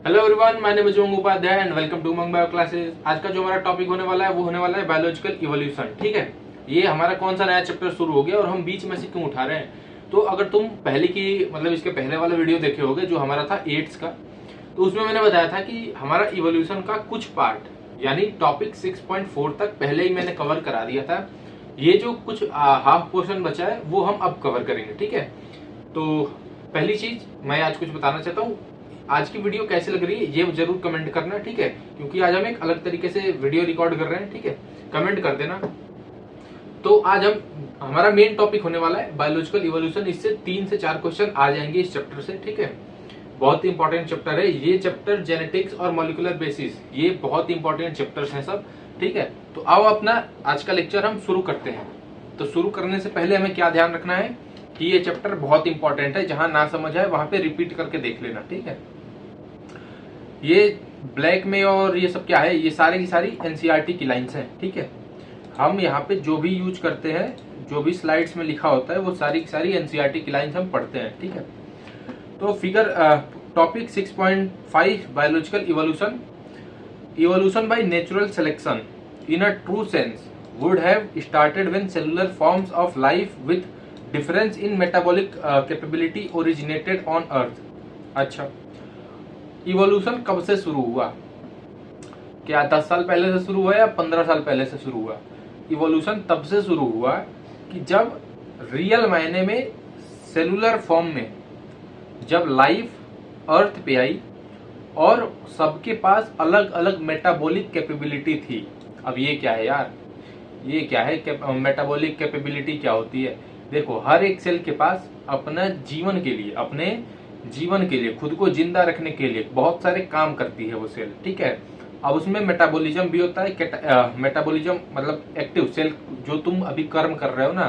Hello everyone, my name is Om Upadhyay and welcome to Umang bio classes. आज का जो हमारा टॉपिक होने वाला है वो होने वाला है बायोलॉजिकल इवोल्यूशन। ठीक है, ये हमारा कौन सा नया चैप्टर शुरू हो गया और हम बीच में से क्यों उठा रहे हैं। तो अगर तुम पहले की मतलब इसके पहले वाला वीडियो देखे होगे जो हमारा था एड्स का, तो उसमें मैंने बताया था कि हमारा इवोल्यूशन का कुछ पार्ट यानी टॉपिक 6.4 तक पहले ही मैंने कवर करा दिया था। ये जो कुछ हाफ पोर्शन बचा है वो हम अब कवर करेंगे। ठीक है, तो पहली चीज मैं आज कुछ बताना चाहता हूँ। आज की वीडियो कैसी लग रही है ये जरूर कमेंट करना। ठीक है, क्योंकि आज हम एक अलग तरीके से वीडियो रिकॉर्ड कर रहे हैं। ठीक है, कमेंट कर देना। तो आज हमारा मेन टॉपिक होने वाला है बायोलॉजिकल इवोल्यूशन। इससे 3 से 4 क्वेश्चन आ जाएंगे इस चैप्टर से। ठीक है, बहुत ही इंपॉर्टेंट चैप्टर है ये चैप्टर। जेनेटिक्स और मॉलिक्यूलर बेसिस, ये बहुत इंपॉर्टेंट चैप्टर्स हैं सब। ठीक है, तो आओ अपना आज का लेक्चर हम शुरू करते हैं। तो शुरू करने से पहले हमें क्या ध्यान रखना है कि ये चैप्टर बहुत इंपॉर्टेंट है। जहां ना समझ आए वहां पे रिपीट करके देख लेना। ठीक है, ये ब्लैक में और ये सब क्या है, ये सारी की सारी एनसीईआरटी की लाइंस हैं। ठीक है, हम यहाँ पे जो भी यूज करते हैं, जो भी स्लाइड्स में लिखा होता है वो सारी की सारी एनसीईआरटी की लाइंस हम पढ़ते हैं। ठीक है, तो figure topic 6.5 biological evolution. Evolution by natural selection in a true sense would have started when cellular forms of life with difference in metabolic capability originated on earth। अच्छा, इवोल्यूशन कब से शुरू हुआ? क्या 10 साल पहले से शुरू हुआ या 15 साल पहले से शुरू हुआ? इवोल्यूशन तब से शुरू हुआ कि जब रियल मायने में सेलुलर फॉर्म में जब लाइफ अर्थ पे आई और सबके पास अलग अलग मेटाबॉलिक कैपेबिलिटी थी। अब ये क्या है यार, ये क्या है मेटाबॉलिक कैपेबिलिटी क्या होती है? देखो, हर एक सेल के पास अपने जीवन के लिए खुद को जिंदा रखने के लिए बहुत सारे काम करती है वो सेल। ठीक है, अब उसमें मेटाबॉलिज्म भी होता है। मेटाबॉलिज्म मतलब एक्टिव सेल, जो तुम अभी कर्म कर रहे हो ना,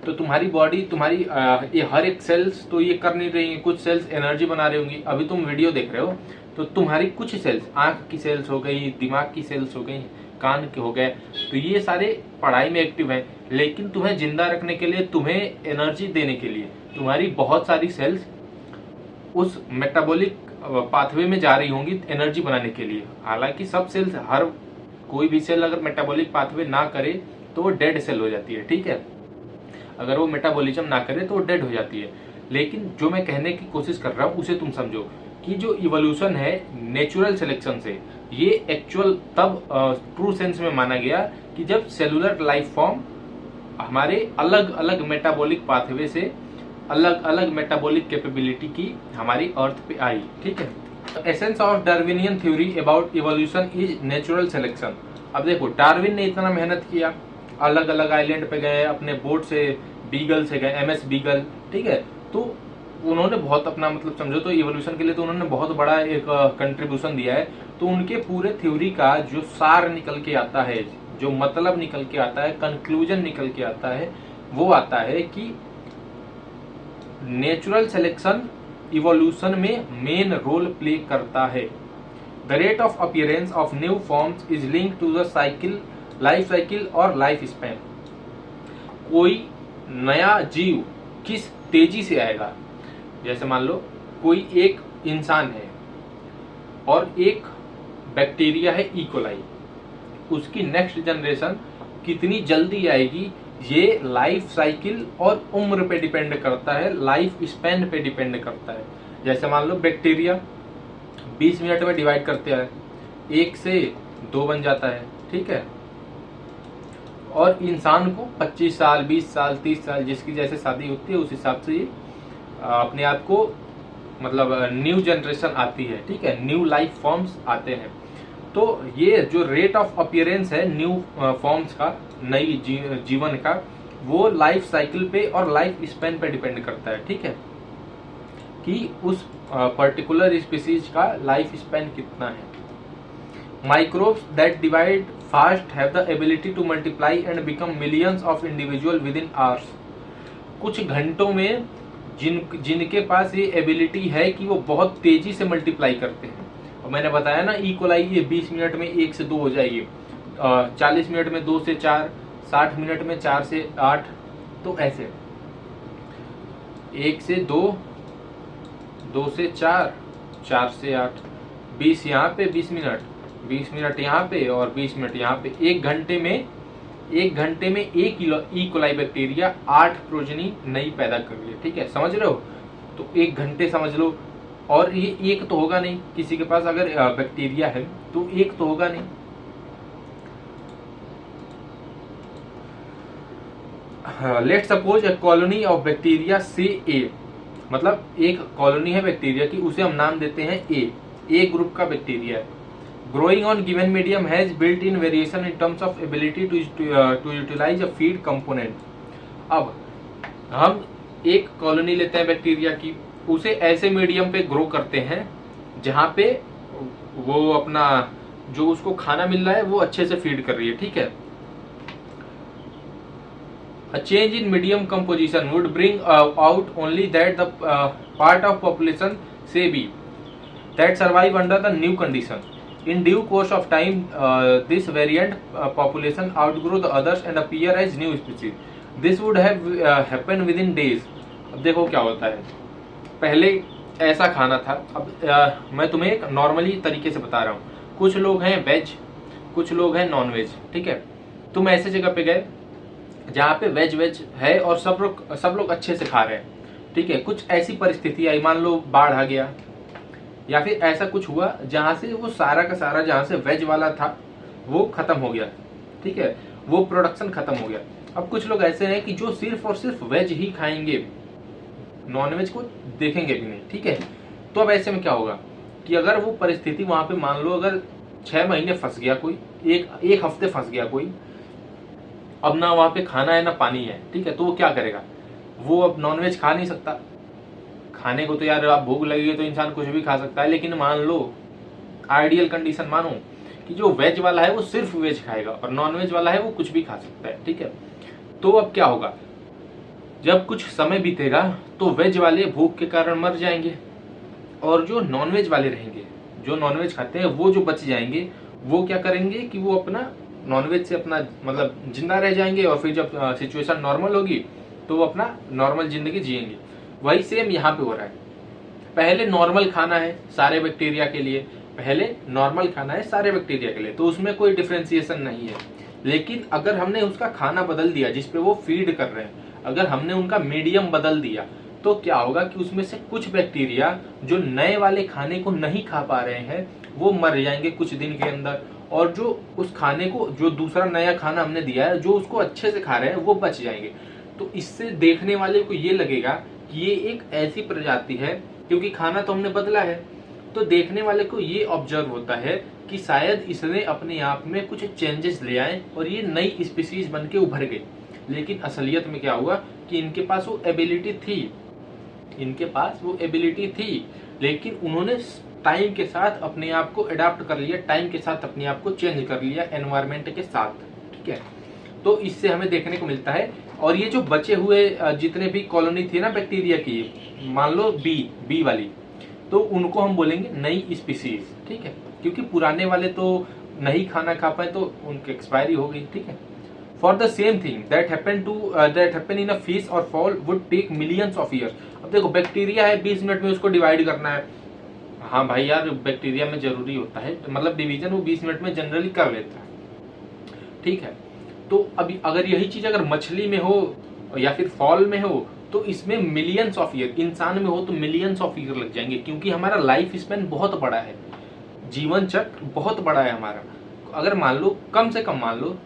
तो तुम्हारी बॉडी ये हर एक सेल्स तो ये कर नहीं रही है। कुछ सेल्स एनर्जी बना रही होंगी। अभी तुम वीडियो देख रहे हो तो तुम्हारी कुछ सेल्स, आंख की सेल्स हो गई, दिमाग की सेल्स हो गई, कान के हो गए, तो ये सारे पढ़ाई में एक्टिव हैं। लेकिन तुम्हें जिंदा रखने के लिए, तुम्हें एनर्जी देने के लिए तुम्हारी बहुत सारी सेल्स उस मेटाबॉलिक पाथवे में जा रही होंगी एनर्जी बनाने के लिए। हालांकि सब सेल्स, हर कोई भी सेल अगर मेटाबॉलिक पाथवे ना करे तो वो डेड सेल हो जाती है। ठीक है, अगर वो मेटाबॉलिज्म ना करे तो वो डेड हो जाती है। लेकिन जो मैं कहने की कोशिश कर रहा हूँ उसे तुम समझो कि जो इवोल्यूशन है नेचुरल सिलेक्शन से, ये एक्चुअल तब ट्रू सेंस में माना गया कि जब सेलुलर लाइफ फॉर्म हमारे अलग अलग मेटाबॉलिक पाथवे से अलग अलग मेटाबॉलिक कैपेबिलिटी की हमारी अर्थ पे आई। ठीक है, essence of Darwinian theory about evolution is natural selection. अब देखो, डार्विन ने इतना मेहनत किया, अलग अलग आइलैंड पे गए, अपने बोट से, बीगल से गए, MS बीगल। ठीक है, तो उन्होंने बहुत अपना मतलब समझो तो इवोल्यूशन के लिए तो उन्होंने बहुत बड़ा एक कंट्रीब्यूशन दिया है। तो उनके पूरे थ्योरी का जो सार निकल के आता है, जो मतलब निकल के आता है, कंक्लूजन निकल के आता है, वो आता है कि नेचुरल सिलेक्शन इवोल्यूशन में मेन रोल प्ले करता है। The rate of appearance of new forms is link to the cycle, life cycle और लाइफ स्पैन। कोई नया जीव किस तेजी से आएगा, जैसे मान लो कोई एक इंसान है और एक बैक्टीरिया है इकोलाई, उसकी नेक्स्ट जनरेशन कितनी जल्दी आएगी ये लाइफ साइकिल और उम्र पे डिपेंड करता है, लाइफ स्पैन पे डिपेंड करता है। जैसे मान लो बैक्टीरिया 20 मिनट में डिवाइड करते हैं, 1 से 2 बन जाता है। ठीक है, और इंसान को 25 साल, 20 साल, 30 साल जिसकी जैसे शादी होती है उस हिसाब से ये अपने आप को मतलब न्यू जनरेशन आती है। ठीक है, न्यू लाइफ फॉर्म्स आते हैं। तो ये जो रेट ऑफ अपीयरेंस है न्यू फॉर्म्स का, नई जीवन का, वो लाइफ साइकिल पे और लाइफ स्पैन पे डिपेंड करता है। ठीक है, कि उस पर्टिकुलर स्पीसीज का लाइफ स्पैन कितना है। Microbes that divide fast have the ability to multiply and become millions of individual with in hours. कुछ घंटों में जिनके पास ये एबिलिटी है कि वो बहुत तेजी से मल्टीप्लाई करते हैं। और मैंने बताया ना, इकोलाई ये 20 मिनट में 1 से 2 हो जाएगी, 40 मिनट में 2 से 4, 60 मिनट में 4 से 8, तो ऐसे 1 से 2, 2 से 4, 4 से 8, 20 यहाँ पे, 20 मिनट यहाँ पे और 20 मिनट यहाँ पे। एक घंटे में एक इकोलाई बैक्टीरिया 8 प्रोजनी नई पैदा कर रही है। ठीक है, समझ रहे हो? तो 1 घंटे समझ लो। और ये एक तो होगा नहीं, किसी के पास अगर बैक्टीरिया है तो एक तो होगा नहीं। Let suppose A colony of bacteria से ए, मतलब एक कॉलोनी है बैक्टीरिया की, उसे हम नाम देते हैं ए ग्रुप का बैक्टीरिया है। Growing on given medium has built in variation in terms of ability to utilize a feed component. अब हम एक कॉलोनी लेते हैं बैक्टीरिया की, उसे ऐसे मीडियम पे ग्रो करते हैं जहां पे वो अपना जो उसको खाना मिल रहा है वो अच्छे से फीड कर रही है। ठीक है, a change in medium composition would bring out only that the part of population say B that survive under the new condition. In due course of time, this variant population outgrow the others and appear as new species. This would have happened within days. अब देखो क्या होता है, पहले ऐसा खाना था। अब मैं तुम्हें एक नॉर्मली तरीके से बता रहा हूँ। कुछ लोग हैं वेज, कुछ लोग हैं नॉन वेज। ठीक है, तुम ऐसे जगह पे गए जहाँ पे वेज है और सब लोग अच्छे से खा रहे हैं। ठीक है, कुछ ऐसी परिस्थिति आई, मान लो बाढ़ आ गया या फिर ऐसा कुछ हुआ जहां से वो सारा का सारा जहां से वेज वाला था वो खत्म हो गया। ठीक है, वो प्रोडक्शन खत्म हो गया। अब कुछ लोग ऐसे हैं कि जो सिर्फ और सिर्फ वेज ही खाएंगे, नॉन वेज को देखेंगे भी नहीं। ठीक है, तो अब ऐसे में क्या होगा कि अगर वो परिस्थिति वहां पे मान लो अगर 6 महीने फंस गया कोई, एक हफ्ते फंस गया कोई, अब ना वहां पे खाना है ना पानी है। ठीक है, तो वो क्या करेगा, वो अब नॉनवेज खा नहीं सकता। खाने को तो यार आप भूख लगी तो इंसान कुछ भी खा सकता है, लेकिन मान लो आइडियल कंडीशन मानो कि जो वेज वाला है वो सिर्फ वेज खाएगा और नॉनवेज वाला है वो कुछ भी खा सकता है। ठीक है, तो अब क्या होगा, जब कुछ समय बीतेगा तो वेज वाले भूख के कारण मर जाएंगे और जो नॉनवेज वाले रहेंगे, जो नॉनवेज खाते हैं वो जो बच जाएंगे, वो क्या करेंगे कि वो अपना नॉनवेज से अपना मतलब जिंदा रह जाएंगे और फिर जब सिचुएशन नॉर्मल होगी तो वो अपना नॉर्मल जिंदगी जिएंगे। वही सेम यहाँ पे हो रहा है। पहले नॉर्मल खाना है सारे बैक्टीरिया के लिए, तो उसमें कोई डिफ्रेंसिएशन नहीं है। लेकिन अगर हमने उसका खाना बदल दिया जिसपे वो फीड कर रहे हैं, अगर हमने उनका मीडियम बदल दिया तो क्या होगा कि उसमें से कुछ बैक्टीरिया जो नए वाले खाने को नहीं खा पा रहे हैं वो मर जाएंगे कुछ दिन के अंदर, और जो उस खाने को, जो दूसरा नया खाना हमने दिया है, जो उसको अच्छे से खा रहे हैं वो बच जाएंगे। तो इससे देखने वाले को ये लगेगा कि ये एक ऐसी प्रजाति है, क्योंकि खाना तो हमने बदला है, तो देखने वाले को ये ऑब्जर्व होता है कि शायद इसने अपने आप में कुछ चेंजेस ले आए और ये नई स्पीसीज बन के उभर गई। लेकिन असलियत में क्या हुआ कि इनके पास वो एबिलिटी थी, लेकिन उन्होंने टाइम के साथ अपने आप को अडाप्ट कर लिया, टाइम के साथ अपने आप को चेंज कर लिया एनवायरमेंट के साथ। ठीक है, तो इससे हमें देखने को मिलता है। और ये जो बचे हुए जितने भी कॉलोनी थी ना बैक्टीरिया की, मान लो बी वाली, तो उनको हम बोलेंगे नई स्पीसीज। ठीक है, क्योंकि पुराने वाले तो नहीं खाना खा पाए तो उनकी एक्सपायरी हो गई। ठीक है, for the same thing that happen in a fish और fall would take millions of years. अब देखो बैक्टीरिया है, 20 मिनट में उसको डिवाइड करना है। हाँ भाई यार, बैक्टीरिया में जरूरी होता है, मतलब डिवीजन वो 20 मिनट में जनरली कर लेता है। ठीक है, तो अभी अगर यही चीज अगर मछली में हो या फिर फॉल में हो तो इसमें मिलियंस ऑफ ईयर, इंसान में हो तो मिलियंस ऑफ ईयर लग जाएंगे, क्योंकि हमारा लाइफ स्पेन बहुत बड़ा है, जीवन चक्र बहुत बड़ा है हमारा। अगर मान लो कम से कम मान लो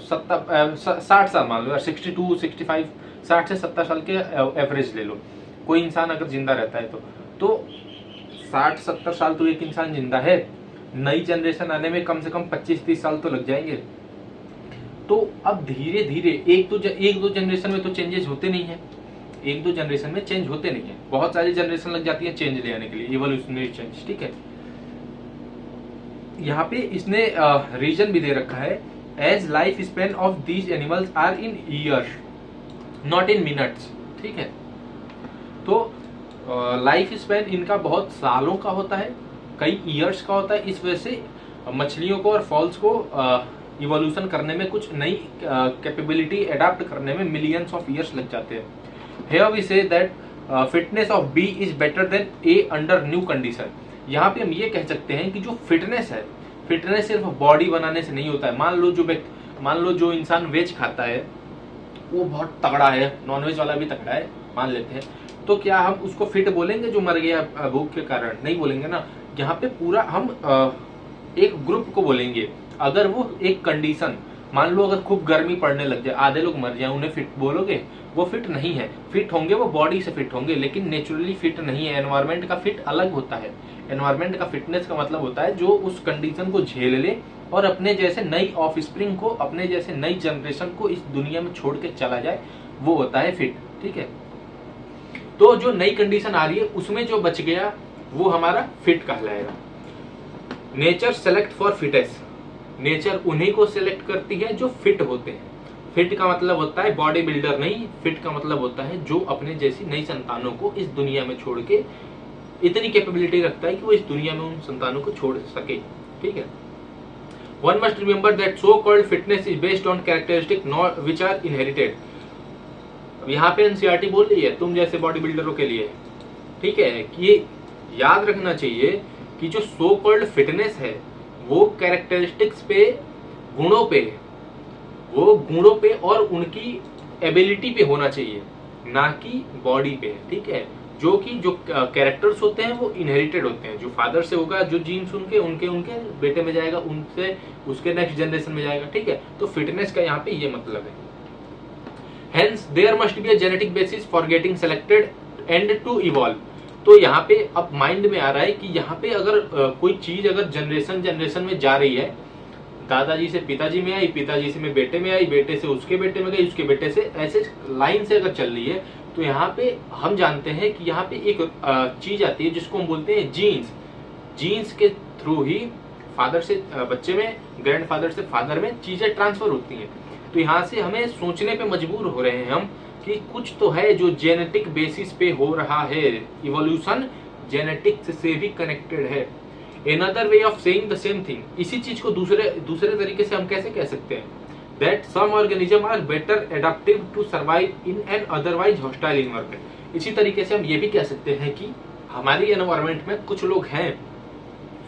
60 साल मान लो, 62 65 60 से 70 साल के एवरेज ले लो, कोई इंसान अगर जिंदा रहता है तो 60-70 साल तो एक इंसान जिंदा है, नई जनरेशन आने में कम से कम 25-30 साल तो लग जाएंगे। तो अब धीरे धीरे एक दो जनरेशन में तो चेंजेस होते नहीं है, एक दो जनरेशन में चेंज होते नहीं है, बहुत सारी जनरेशन लग जाती है चेंज ले आने के लिए, इवोल्यूशनरी चेंज। ठीक है, यहाँ पे इसने रीजन भी दे रखा है, as life span of these animals are in years not in minutes. ठीक है, तो लाइफ स्पेन इनका बहुत सालों का होता है, कई ईयर्स का होता है। इस वजह से मछलियों को और फॉल्स को इवोल्यूशन करने में, कुछ नई कैपेबिलिटी अडाप्ट करने में मिलियंस ऑफ ईयर्स लग जाते हैं। Here we say that fitness of B is better than A under new condition. यहाँ पे हम ये कह सकते हैं कि जो फिटनेस है, फिटनेस सिर्फ बॉडी बनाने से नहीं होता है। मान लो जो इंसान वेज खाता है वो बहुत तगड़ा है, नॉनवेज वाला भी तगड़ा है मान लेते हैं, तो क्या हम उसको फिट बोलेंगे जो मर गया भूख के कारण? नहीं बोलेंगे ना। यहाँ पे पूरा हम एक ग्रुप को बोलेंगे। अगर वो एक कंडीशन, मान लो अगर खूब गर्मी पड़ने लग जाए, आधे लोग मर जाए, उन्हें फिट बोलोगे? वो फिट नहीं है। फिट होंगे वो बॉडी से फिट होंगे, लेकिन नेचुरली फिट नहीं है। एनवायरमेंट का फिट अलग होता है। एनवायरमेंट का फिटनेस का मतलब होता है जो उस कंडीशन को झेल ले और अपने जैसे नई ऑफस्प्रिंग को, अपने जैसे नई जनरेशन को इस दुनिया में छोड़ के चला जाए, वो होता है फिट। ठीक है, तो जो नई कंडीशन आ रही है उसमें जो बच गया वो हमारा फिट कहलाएगा। Nature select for fittest, nature उन्हीं को सिलेक्ट करती है जो फिट होते हैं। फिट का मतलब होता है बॉडी बिल्डर नहीं, फिट का मतलब होता है जो अपने जैसी नई संतानों को इस दुनिया में छोड़ के इतनी कैपेबिलिटी रखता है कि वो इस दुनिया में उन संतानों को छोड़ सके। ठीक है, one must remember that so called fitness is based on characteristic which are inherited. यहाँ पे एनसीईआरटी बोल रही है तुम जैसे बॉडी बिल्डरों के लिए, ठीक है, कि याद रखना चाहिए कि जो सो कॉल्ड फिटनेस है वो कैरेक्टरिस्टिक्स पे, गुणों पे, वो गुणों पे और उनकी एबिलिटी पे होना चाहिए, ना कि बॉडी पे। ठीक है, जो कि जो कैरेक्टर्स होते हैं वो इनहेरिटेड होते हैं। जो फादर से होगा, जो जीन्स उनके उनके उनके बेटे में जाएगा, उनसे उसके नेक्स्ट जनरेशन में जाएगा। ठीक है, तो फिटनेस का यहाँ पे ये मतलब है। Hence, there must be a genetic basis for getting selected and to evolve। तो यहाँ पे अब माइंड में आ रहा है कि यहाँ पे अगर कोई चीज अगर जनरेशन में जा रही है, दादाजी से पिताजी में आई, पिताजी से बेटे में आई, बेटे से उसके बेटे में गई, उसके बेटे से, ऐसे लाइन से अगर चल रही है, तो यहाँ पे हम जानते हैं कि यहाँ पे एक चीज आती है जिसको हम बोलते हैं जीन्स। जीन्स के थ्रू ही फादर से बच्चे में, ग्रैंडफादर से फादर में चीजें ट्रांसफर होती हैं। तो यहाँ से हमें सोचने पे मजबूर हो रहे हैं हम कि कुछ तो है जो जेनेटिक बेसिस पे हो रहा है। इवोल्यूशन जेनेटिक्स से भी कनेक्टेड है। Another way of saying the same thing, इसी चीज को दूसरे तरीके से हम कैसे कह सकते हैं? That some organisms are better adaptive to survive in an otherwise hostile environment। इसी तरीके से हम ये भी कह सकते हैं कि हमारी एनवायरमेंट में कुछ लोग हैं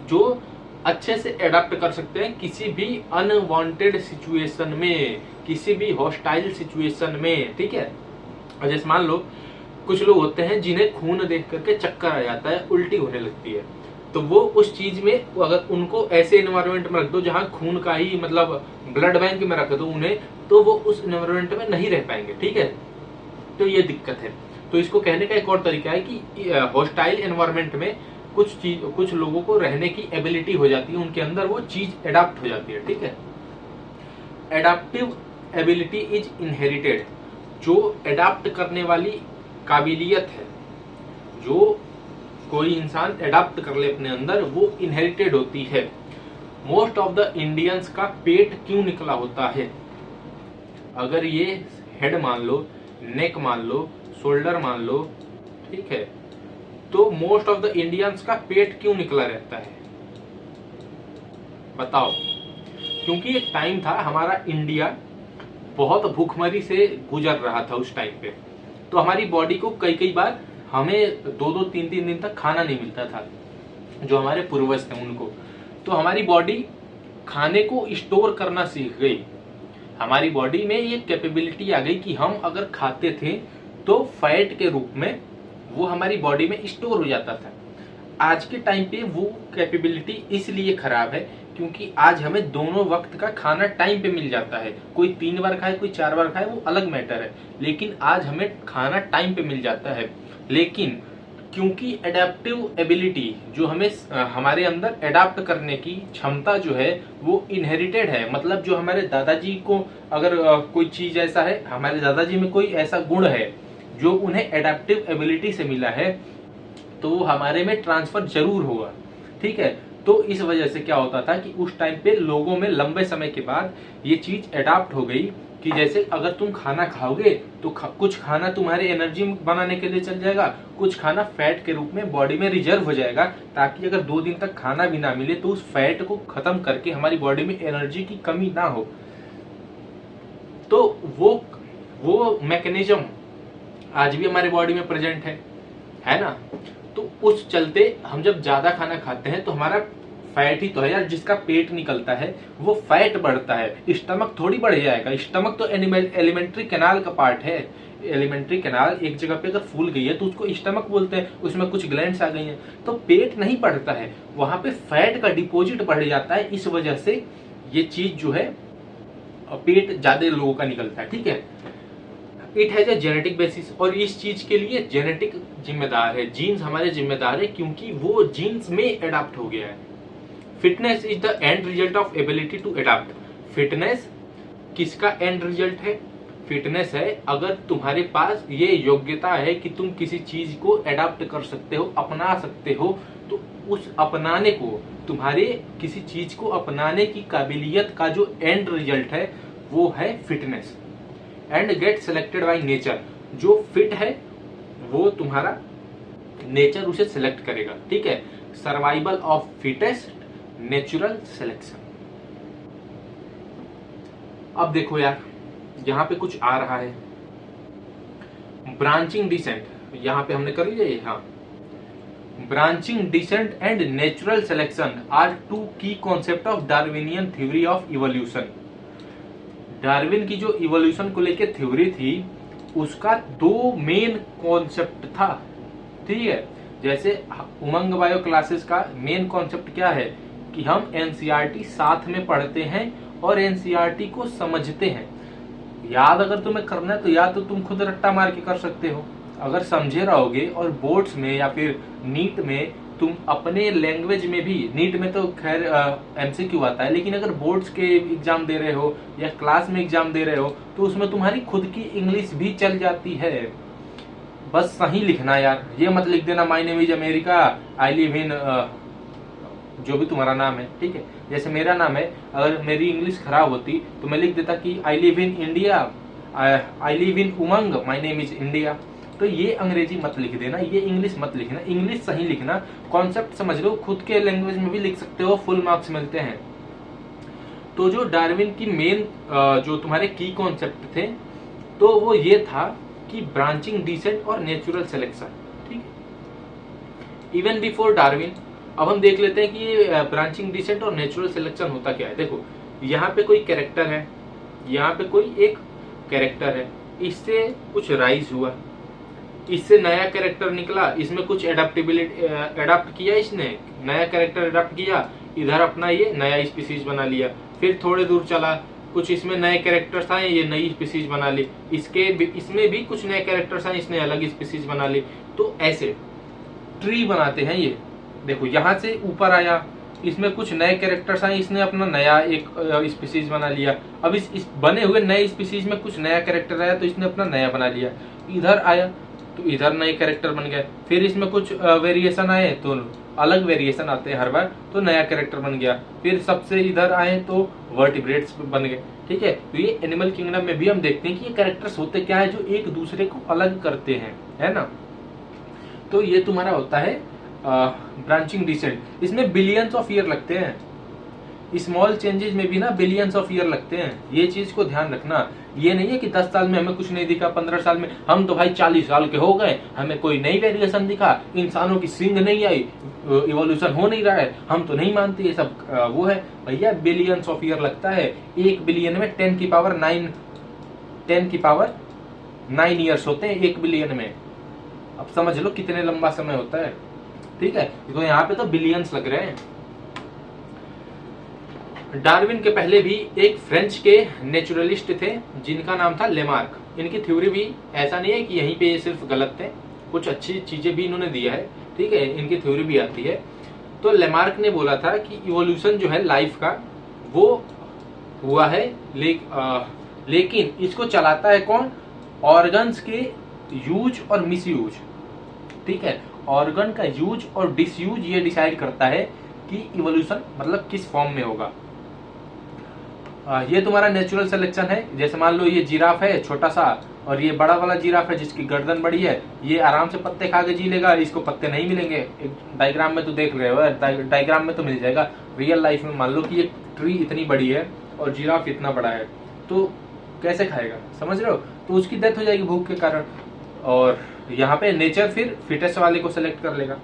जो अच्छे से एडाप्ट कर सकते हैं किसी भी अनवांटेड सिचुएशन में, किसी भी हॉस्टाइल सिचुएशन में। ठीक है, और जैसे मान लो कुछ लोग होते हैं जिन्हें खून देख करके चक्कर आ जाता है, उल्टी होने लगती है, तो वो उस चीज में अगर उनको ऐसे एनवायरनमेंट में रख दो जहां खून का ही मतलब ब्लड बैंक में रख दो उन्हें, तो वो उस एनवायरनमेंट में नहीं रह पाएंगे। ठीक है, तो ये दिक्कत है। तो इसको कहने का एक और तरीका है कि हॉस्टाइल एनवायरनमेंट में कुछ लोगों को रहने की एबिलिटी हो जाती है, उनके अंदर वो चीज एडाप्ट हो जाती है। ठीक है, एडाप्टिव एबिलिटी इज इनहेरिटेड। जो एडाप्ट करने वाली काबिलियत है, जो कोई इंसान एडाप्ट कर ले अपने अंदर, वो इनहेरिटेड होती है। मोस्ट ऑफ द इंडियंस का पेट क्यों निकला होता है? अगर ये हेड मान लो, नेक मान लो, शोल्डर मान लो, ठीक है, तो मोस्ट ऑफ द इंडियंस का पेट क्यों निकला रहता है? बताओ। क्योंकि एक टाइम था हमारा इंडिया बहुत भूखमरी से गुजर रहा था उस टाइम पे, तो हमारी बॉडी को कई बार हमें 2-2, 3-3 दिन तक खाना नहीं मिलता था, जो हमारे पूर्वज थे उनको। तो हमारी बॉडी खाने को स्टोर करना सीख गई। हमारी बॉडी में ये कैपेबिलिटी आ गई कि हम अगर खाते थे तो फैट के रूप में वो हमारी बॉडी में स्टोर हो जाता था। आज के टाइम पे वो कैपेबिलिटी इसलिए खराब है क्योंकि आज हमें दोनों वक्त का खाना टाइम पे मिल जाता है। कोई 3 बार खाए, कोई 4 बार खाए, वो अलग मैटर है, लेकिन आज हमें खाना टाइम पे मिल जाता है। लेकिन क्योंकि एडेप्टिव एबिलिटी जो हमें हमारे अंदर एडाप्ट करने की क्षमता जो है वो इनहेरिटेड है, मतलब जो हमारे दादाजी को अगर कोई चीज ऐसा है, हमारे दादाजी में कोई ऐसा गुण है जो उन्हें एडेप्टिव एबिलिटी से मिला है, तो वो हमारे में ट्रांसफर जरूर होगा। ठीक है, तो इस वजह से क्या होता था कि उस टाइम पे लोगों में लंबे समय के बाद ये चीज एडाप्ट हो गई कि जैसे अगर तुम खाना खाओगे तो कुछ खाना तुम्हारे एनर्जी बनाने के लिए चल जाएगा, कुछ खाना फैट के रूप में बॉडी में रिजर्व हो जाएगा, ताकि अगर 2 दिन तक खाना भी ना मिले तो उस फैट को खत्म करके हमारी बॉडी में एनर्जी की कमी ना हो। तो वो मैकेनिज्म आज भी हमारी बॉडी में प्रेजेंट है ना। तो उस चलते हम जब ज्यादा खाना खाते हैं तो हमारा फैट ही तो है यार, जिसका पेट निकलता है वो फैट बढ़ता है, स्टमक थोड़ी बढ़ जाएगा। स्टमक तो एलिमेंट्री कैनाल का पार्ट है। एलिमेंट्री कैनाल एक जगह पे अगर फूल गई है तो उसको स्टमक बोलते हैं, उसमें कुछ ग्लैंड्स आ गई हैं, तो पेट नहीं बढ़ता है, वहां पे फैट का डिपॉजिट बढ़ जाता है। इस वजह से ये चीज जो है पेट ज्यादा लोगों का निकलता है, ठीक है। It has a genetic basis, और इस चीज के लिए जेनेटिक जिम्मेदार है, जीन्स हमारे जिम्मेदार है, क्योंकि वो जीन्स में अडॉप्ट हो गया है। Fitness is the end result of ability to adopt. Fitness किसका एंड रिजल्ट है? फिटनेस है अगर तुम्हारे पास ये योग्यता है कि तुम किसी चीज को अडॉप्ट कर सकते हो, अपना सकते हो, तो उस अपनाने को, तुम्हारे किसी चीज को अपनाने की काबिलियत का जो एंड रिजल्ट है वो है fitness. And get selected by nature, जो फिट है वो तुम्हारा नेचर उसे सिलेक्ट करेगा, ठीक है। Survival of fittest, natural selection. अब देखो यार, यहां पे कुछ आ रहा है, ब्रांचिंग डिसेंट, यहां पे हमने कर लिया ये, हाँ। Branching descent and natural selection are two key concept of Darwinian theory of evolution. Darwin की जो इवोल्यूशन को लेकर थ्योरी थी उसका दो मेन कॉन्सेप्ट था, ठीक है। जैसे उमंग बायो क्लासेस का मेन कॉन्सेप्ट क्या है कि हम एनसीईआरटी साथ में पढ़ते हैं और एनसीईआरटी को समझते हैं। याद अगर तुम्हें करना है तो या तो तुम खुद रट्टा मार के कर सकते हो, अगर समझे रहोगे, और बोर्ड्स में या फिर नीट में तुम अपने लैंग्वेज में भी, नीट में तो खैर एमसीक्यू आता है, लेकिन अगर बोर्ड्स के एग्जाम दे रहे हो या क्लास में एग्जाम दे रहे हो तो उसमें तुम्हारी खुद की इंग्लिश भी चल जाती है। बस सही लिखना यार, ये मत लिख देना my name is America, I live in, जो भी तुम्हारा नाम है, ठीक है। जैसे मेरा नाम है, अगर मेरी इंग्लिश खराब होती तो मैं लिख देता कि I live in India, I live in Umang, my name is India. तो ये अंग्रेजी मत लिख देना, ये इंग्लिश मत लिखना, इंग्लिश सही लिखना, कॉन्सेप्ट समझ लो, खुद के लैंग्वेज में भी लिख सकते हो, फुल मार्क्स मिलते हैं। तो जो डार्विन की मेन जो तुम्हारे की कॉन्सेप्ट थे तो वो ये था कि ब्रांचिंग डिसेंट और नेचुरल सिलेक्शन, ठीक है। इवन बिफोर डार्विन, अब हम देख लेते हैं कि ये ब्रांचिंग डिसेंट और नेचुरल सिलेक्शन होता क्या है। देखो यहाँ पे कोई कैरेक्टर है, यहाँ पे कोई एक कैरेक्टर है, इससे कुछ राइज हुआ, इससे नया कैरेक्टर निकला, इसमें कुछ एडाप्टेबिलिटी एडाप्ट किया, इसने नया कैरेक्टर एडाप्ट किया, इधर अपना ये नया स्पीसीज बना लिया, फिर थोड़े दूर चला, कुछ इसमें नए कैरेक्टर्स आए, ये नई स्पीसीज बना ली, इसमें भी कुछ नए कैरेक्टर्स आए, इसने अलग स्पीसीज बना ली। तो ऐसे ट्री बनाते हैं ये। देखो यहाँ से ऊपर आया, इसमें कुछ नए कैरेक्टर्स आए, इसने अपना नया एक स्पीसीज बना लिया। अब इस बने हुए नए स्पीसीज में कुछ नया कैरेक्टर आया तो इसने अपना नया बना लिया। इधर आया तो इधर नए कैरेक्टर बन गए, फिर इसमें कुछ वेरिएशन आए तो अलग वेरिएशन आते हैं हर बार, तो नया कैरेक्टर बन गया। फिर सबसे इधर आए तो वर्टिब्रेट्स बन गए, ठीक है। तो ये एनिमल किंगडम में भी हम देखते हैं कि ये कैरेक्टर्स होते क्या है जो एक दूसरे को अलग करते हैं, है ना। तो ये तुम्हारा होता है ब्रांचिंग डिसेंट। इसमें बिलियंस ऑफ ईयर लगते हैं, स्मॉल चेंजेस में भी ना बिलियंस ऑफ ईयर लगते हैं, ये चीज को ध्यान रखना। ये नहीं है कि 10 साल में हमें कुछ नहीं दिखा, 15 साल में, हम तो भाई 40 साल के हो गए, हमें कोई नई वेरिएशन दिखा, इंसानों की सींग नहीं आई, इवोल्यूशन हो नहीं रहा है, हम तो नहीं मानते ये सब। वो है भैया, बिलियंस ऑफ ईयर लगता है। 1 बिलियन में 10 की पावर 9 ईयर्स होते हैं 1 बिलियन में। अब समझ लो कितने लंबा समय होता है, ठीक है। तो यहाँ पे तो बिलियंस लग रहे हैं। डार्विन के पहले भी एक फ्रेंच के नेचुरलिस्ट थे जिनका नाम था लेमार्क। इनकी थ्योरी भी ऐसा नहीं है कि यहीं पे ये सिर्फ गलत थे, कुछ अच्छी चीजें भी इन्होंने दिया है, ठीक है। इनकी थ्योरी भी आती है। तो लेमार्क ने बोला था कि इवोल्यूशन जो है लाइफ का वो हुआ है, लेकिन इसको चलाता है कौन? ऑर्गन्स के यूज और मिसयूज, ठीक है। ऑर्गन का यूज और डिसयूज ये डिसाइड करता है कि इवोल्यूशन मतलब किस फॉर्म में होगा। ये तुम्हारा नेचुरल सिलेक्शन है। जैसे मान लो ये जिराफ है छोटा सा, और ये बड़ा वाला जिराफ है जिसकी गर्दन बड़ी है, ये आराम से पत्ते खा के जी लेगा, इसको पत्ते नहीं मिलेंगे। एक डायग्राम में तो देख रहे हो, डायग्राम में तो मिल जाएगा। रियल लाइफ में मान लो कि ये ट्री इतनी बड़ी है और जिराफ इतना बड़ा है, तो कैसे खाएगा, समझ रहे हो। तो उसकी डेथ हो जाएगी भूख के कारण। और यहाँ पे नेचर फिर फिटेस्ट वाले को सिलेक्ट कर लेगा।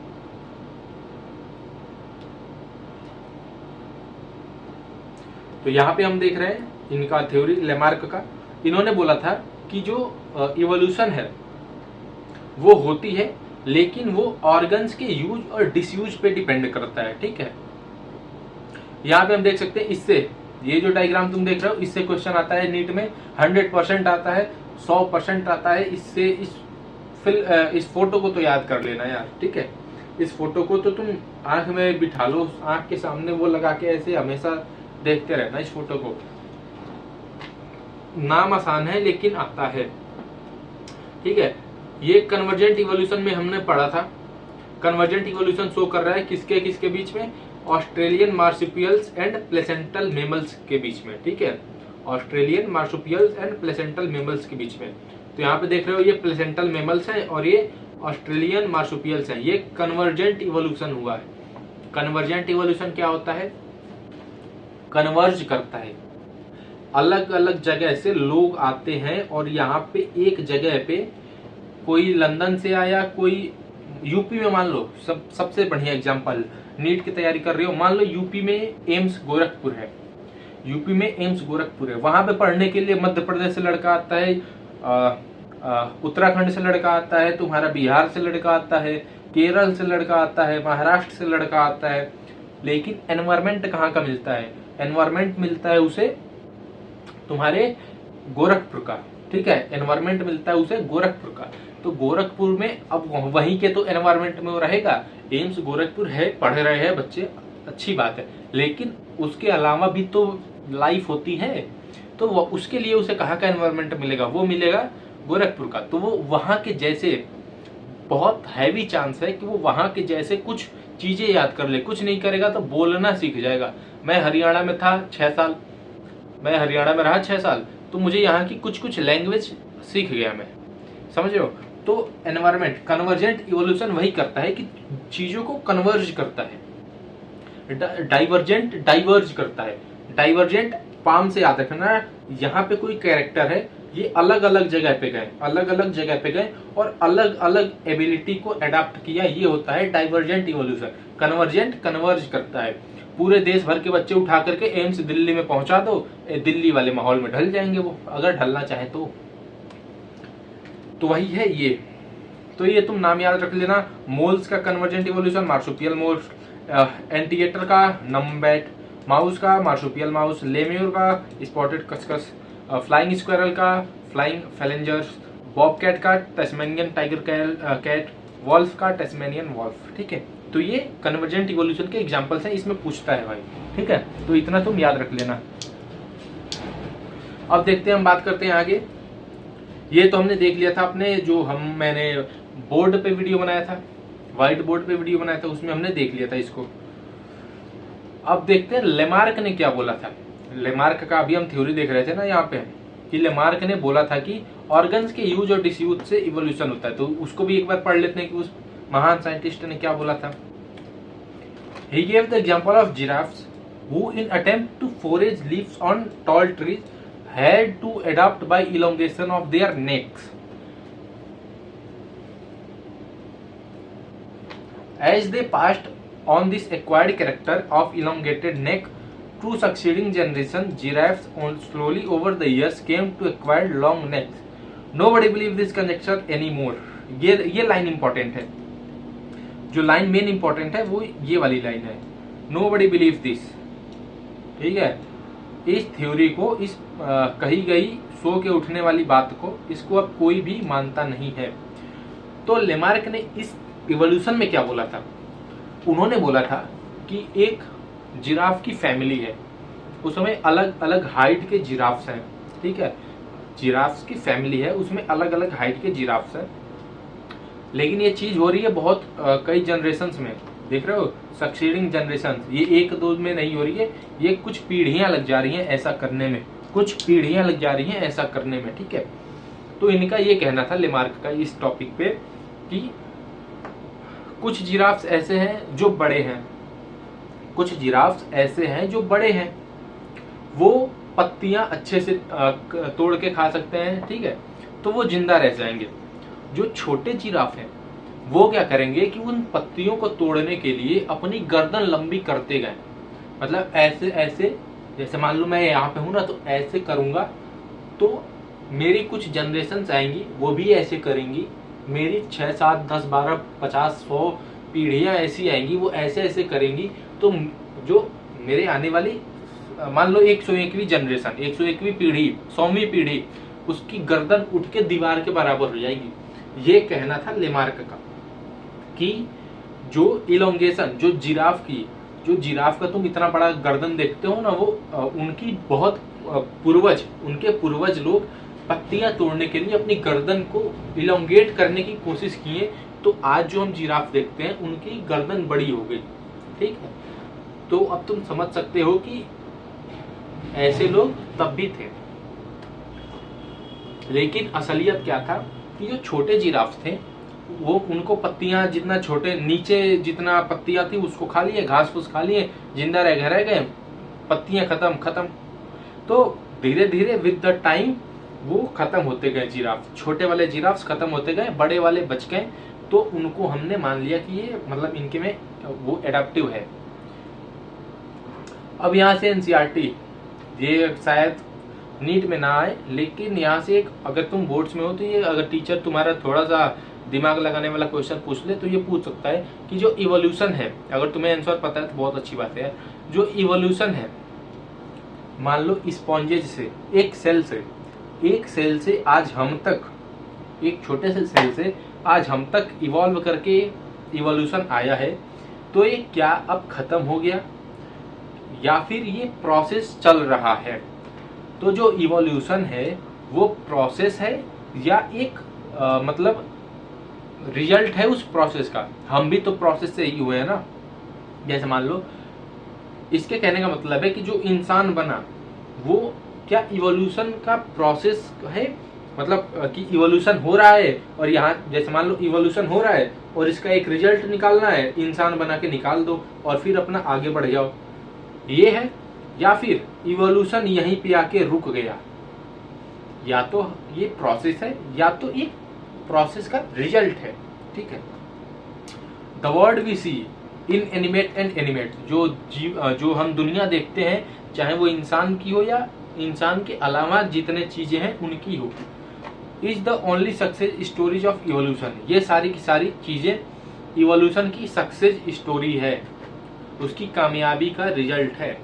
तो यहाँ पे हम देख रहे हैं इनका थ्योरी लेमार्क का। इन्होंने बोला था कि जो इवोल्यूशन है वो होती है, लेकिन वो ऑर्गन्स के यूज और डिसयूज पे डिपेंड करता है। ठीक है, यहाँ पे हम देख सकते हैं, इससे ये जो डायग्राम तुम देख रहे हो इससे क्वेश्चन आता है नीट में, 100% आता है, 100% आता है। इससे इस फोटो को तो याद कर लेना यार। ठीक है, इस फोटो को तो तुम आंख में बिठा लो, आंख के सामने वो लगा के ऐसे हमेशा देखते रहना इस फोटो को। नाम आसान है लेकिन आता है। ठीक है, ये कन्वर्जेंट इवोल्यूशन में हमने पढ़ा था। कन्वर्जेंट इवोल्यूशन शो कर रहा है किसके किसके बीच में, Australian marsupials and placental mammals के बीच में। ठीक है, Australian marsupials and placental mammals के बीच में। तो यहाँ पे देख रहे हो ये प्लेसेंटल मेमल्स हैं और ये ऑस्ट्रेलियन मार्सुपियल्स हैं। ये कन्वर्जेंट इवोल्यूशन हुआ है। कन्वर्जेंट इवोल्यूशन क्या होता है, कन्वर्ज करता है, अलग अलग जगह से लोग आते हैं और यहाँ पे एक जगह पे, कोई लंदन से आया, कोई यूपी में, मान लो सबसे बढ़िया एग्जांपल, नीट की तैयारी कर रहे हो, मान लो यूपी में एम्स गोरखपुर है, यूपी में एम्स गोरखपुर है, वहां पे पढ़ने के लिए मध्य प्रदेश से लड़का आता है, उत्तराखंड से लड़का आता है, तुम्हारा बिहार से लड़का आता है, केरल से लड़का आता है, महाराष्ट्र से लड़का आता है, लेकिन एनवायरमेंट कहाँ का मिलता है, एनवायरमेंट मिलता है उसे तुम्हारे गोरखपुर का। ठीक है, एनवायरमेंट मिलता है उसे गोरखपुर का। तो गोरखपुर में अब वहीं के तो एनवायरमेंट में वो रहेगा, एम्स गोरखपुर है, पढ़ रहे हैं बच्चे, अच्छी बात है, लेकिन उसके अलावा भी तो लाइफ होती है, तो वो उसके लिए उसे कहाँ का एनवायरमेंट मिलेगा, वो मिलेगा गोरखपुर का। तो वो वहां के जैसे, बहुत हैवी चांस है कि वो वहां के जैसे कुछ चीजें याद कर ले, कुछ नहीं करेगा तो बोलना सीख जाएगा। मैं हरियाणा में था 6 साल, मैं हरियाणा में रहा 6 साल, तो मुझे यहाँ की कुछ कुछ लैंग्वेज सीख गया मैं, समझ रहे हो। तो एनवायरमेंट, कन्वर्जेंट इवोल्यूशन वही करता है कि चीजों को कन्वर्ज करता है। डाइवर्जेंट डाइवर्ज करता है। डाइवर्जेंट पाम से याद रखना, यहाँ पे कोई कैरेक्टर है, ये अलग अलग जगह पे गए, अलग अलग जगह पे गए और अलग अलग एबिलिटी को अडॉप्ट किया, ये होता है डाइवर्जेंट इवोल्यूशन। कन्वर्जेंट कन्वर्ज करता है, पूरे देश भर के बच्चे उठा करके एम्स दिल्ली में पहुंचा दो, दिल्ली वाले माहौल में ढल जाएंगे वो, अगर ढलना चाहे तो वही है ये। तो ये तुम नाम याद रख लेना, मोल्स का कन्वर्जेंट इवोल्यूशन, मार्सुपियल मोल्स, एंटीएटर का नम्बैट, माउस का मार्सुपियल माउस, लेम्यूर का स्पॉटेड कस्कस, फ्लाइंग स्क्वायरल का फ्लाइंग फैलेंजर्स, बॉबकैट का टैस्मेनियन टाइगर कैट, वॉल्फ का टैस्मेनियन वॉल्फ। ठीक है, तो ये कन्वर्जेंट इवोल्यूशन के एग्जांपल्स हैं, इसमें पूछता है भाई। ठीक है, तो इतना तुम याद रख लेना। अब देखते हैं, हम बात करते हैं आगे। ये तो हमने देख लिया था अपने, जो मैंने बोर्ड पे वीडियो बनाया था, व्हाइट बोर्ड पे वीडियो बनाया था, उसमें हमने देख लिया था इसको। अब देखते हैं लेमार्क ने क्या बोला था। लेमार्क का अभी हम थ्योरी देख रहे थे ना यहाँ पे, कि लेमार्क ने बोला था कि ऑर्गन्स के यूज और डिसयूज से इवोल्यूशन होता है। तो उसको भी एक बार पढ़ लेते हैं कि उस महान साइंटिस्ट ने क्या बोला था। He gave the example of giraffes who in attempt to forage leaves on tall trees had to adapt by elongation of their necks. As they passed on this acquired character of elongated neck to succeeding generation, giraffes slowly over the years came to acquire long necks. Nobody believed this conjecture anymore. ये line important है, जो line main important है वो ये वाली line है, Nobody believes this। ठीक है, इस थ्योरी को, इस कही गई सो के उठने वाली बात को, इसको अब कोई भी मानता नहीं है। तो लेमार्क ने इस इवोल्यूशन में क्या बोला था, उन्होंने बोला था कि एक जिराफ की फैमिली है, उसमें अलग अलग हाइट के जिराफ्स हैं। ठीक है, जिराफ्स की फैमिली है, उसमें अलग अलग हाइट के जिराफ्स हैं, लेकिन ये चीज हो रही है बहुत कई जनरेशन्स में, देख रहे हो, सक्सीडिंग जनरेशन, ये एक दो में नहीं हो रही है, ये कुछ पीढ़ियां लग जा रही हैं ऐसा करने में, कुछ पीढ़ियां लग जा रही हैं ऐसा करने में। ठीक है, तो इनका ये कहना था लेमार्क का इस टॉपिक पे कि कुछ जिराफ्स ऐसे हैं जो बड़े हैं, कुछ जिराफ्स ऐसे हैं जो बड़े हैं, वो पत्तियां अच्छे से तोड़ के खा सकते हैं। ठीक है, तो वो जिंदा रह जाएंगे। जो छोटे जिराफ हैं वो क्या करेंगे कि उन पत्तियों को तोड़ने के लिए अपनी गर्दन लंबी करते गए, मतलब ऐसे ऐसे जैसे मान लो मैं यहाँ पे हूँ ना, तो ऐसे करूँगा तो मेरी कुछ जनरेशन्स आएंगी, वो भी ऐसे करेंगी। मेरी 6, 7, 10, 12, 50, 100 पीढ़ियाँ ऐसी आएंगी, वो ऐसे ऐसे करेंगी। तो जो मेरे आने वाली मान लो 101वीं जनरेशन, 101वीं पीढ़ी, 100वीं पीढ़ी, उसकी गर्दन उठ के दीवार के बराबर हो जाएगी। ये कहना था लेमार्क का कि जो इलोंगेशन, जो जिराफ का तुम इतना बड़ा गर्दन देखते हो ना, वो उनकी बहुत उनके पूर्वज लोग पत्तियां तोड़ने के लिए अपनी गर्दन को इलोंगेट करने की कोशिश किए। तो आज जो हम जिराफ देखते हैं उनकी गर्दन बड़ी हो गई। ठीक है, तो अब तुम समझ सकते हो कि ऐसे लोग तब भी थे। लेकिन असलियत क्या था कि जो छोटे जिराफ थे वो, उनको पत्तियां जितना छोटे, नीचे जितना पत्तियां थी उसको खा लिए, घास फूस खा लिए, जिंदा रह गए, पत्तियां खत्म। तो धीरे धीरे विद द टाइम वो खत्म होते गए जिराफ, छोटे वाले जिराफ खत्म होते गए, बड़े वाले बच गए। तो उनको हमने मान लिया कि ये मतलब इनके में वो एडाप्टिव है। अब यहाँ से एनसीईआरटी, ये शायद नीट में ना आए, लेकिन यहाँ से एक, अगर तुम बोर्ड्स में हो तो ये, अगर टीचर तुम्हारा थोड़ा सा दिमाग लगाने वाला क्वेश्चन पूछ ले तो ये पूछ सकता है कि जो इवोल्यूशन है, अगर तुम्हें आंसर पता है तो बहुत अच्छी बात है। जो इवोल्यूशन है, मान लो स्पॉन्जेज से, एक सेल से आज हम तक, एक छोटे से सेल से आज हम तक इवॉल्व करके इवोल्यूशन आया है। तो ये क्या अब खत्म हो गया या फिर ये प्रोसेस चल रहा है? तो जो इवोल्यूशन है वो प्रोसेस है या एक मतलब रिजल्ट है उस प्रोसेस का? हम भी तो प्रोसेस से ही हुए हैं ना। जैसे मान लो, इसके कहने का मतलब है कि जो इंसान बना वो क्या इवोल्यूशन का प्रोसेस है? मतलब कि इवोल्यूशन हो रहा है और यहाँ जैसे मान लो इवोल्यूशन हो रहा है और इसका एक रिजल्ट निकालना है, इंसान बना के निकाल दो और फिर अपना आगे बढ़ जाओ, ये है? या फिर इवोल्यूशन यहीं पे आके रुक गया? या तो ये प्रोसेस है या तो एक प्रोसेस का रिजल्ट है। ठीक है, the world we see in animate and animate, जो हम दुनिया देखते हैं, चाहे वो इंसान की हो या इंसान के अलावा जितने चीजें हैं उनकी हो, is the only success stories of evolution. ये सारी की सारी चीजें इवोल्यूशन की सक्सेस स्टोरी है, उसकी कामयाबी का रिजल्ट है।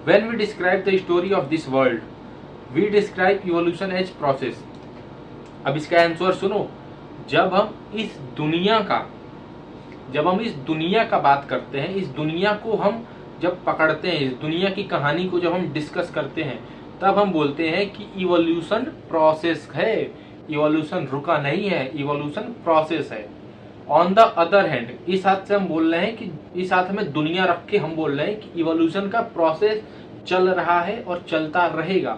When we describe the story of this world, we describe evolution as process. अब इसका आंसर सुनो। जब हम इस दुनिया का बात करते हैं, इस दुनिया को हम जब पकड़ते हैं, इस दुनिया की कहानी को जब हम डिस्कस करते हैं, तब हम बोलते हैं कि इवोल्यूशन प्रोसेस है। इवोल्यूशन रुका नहीं है, इवोल्यूशन प्रोसेस है। ऑन द अदर हैंड, इस हाथ से हम बोल रहे हैं कि इस हाथ में दुनिया रख के हम बोल रहे हैं कि इवोल्यूशन का प्रोसेस चल रहा है और चलता रहेगा।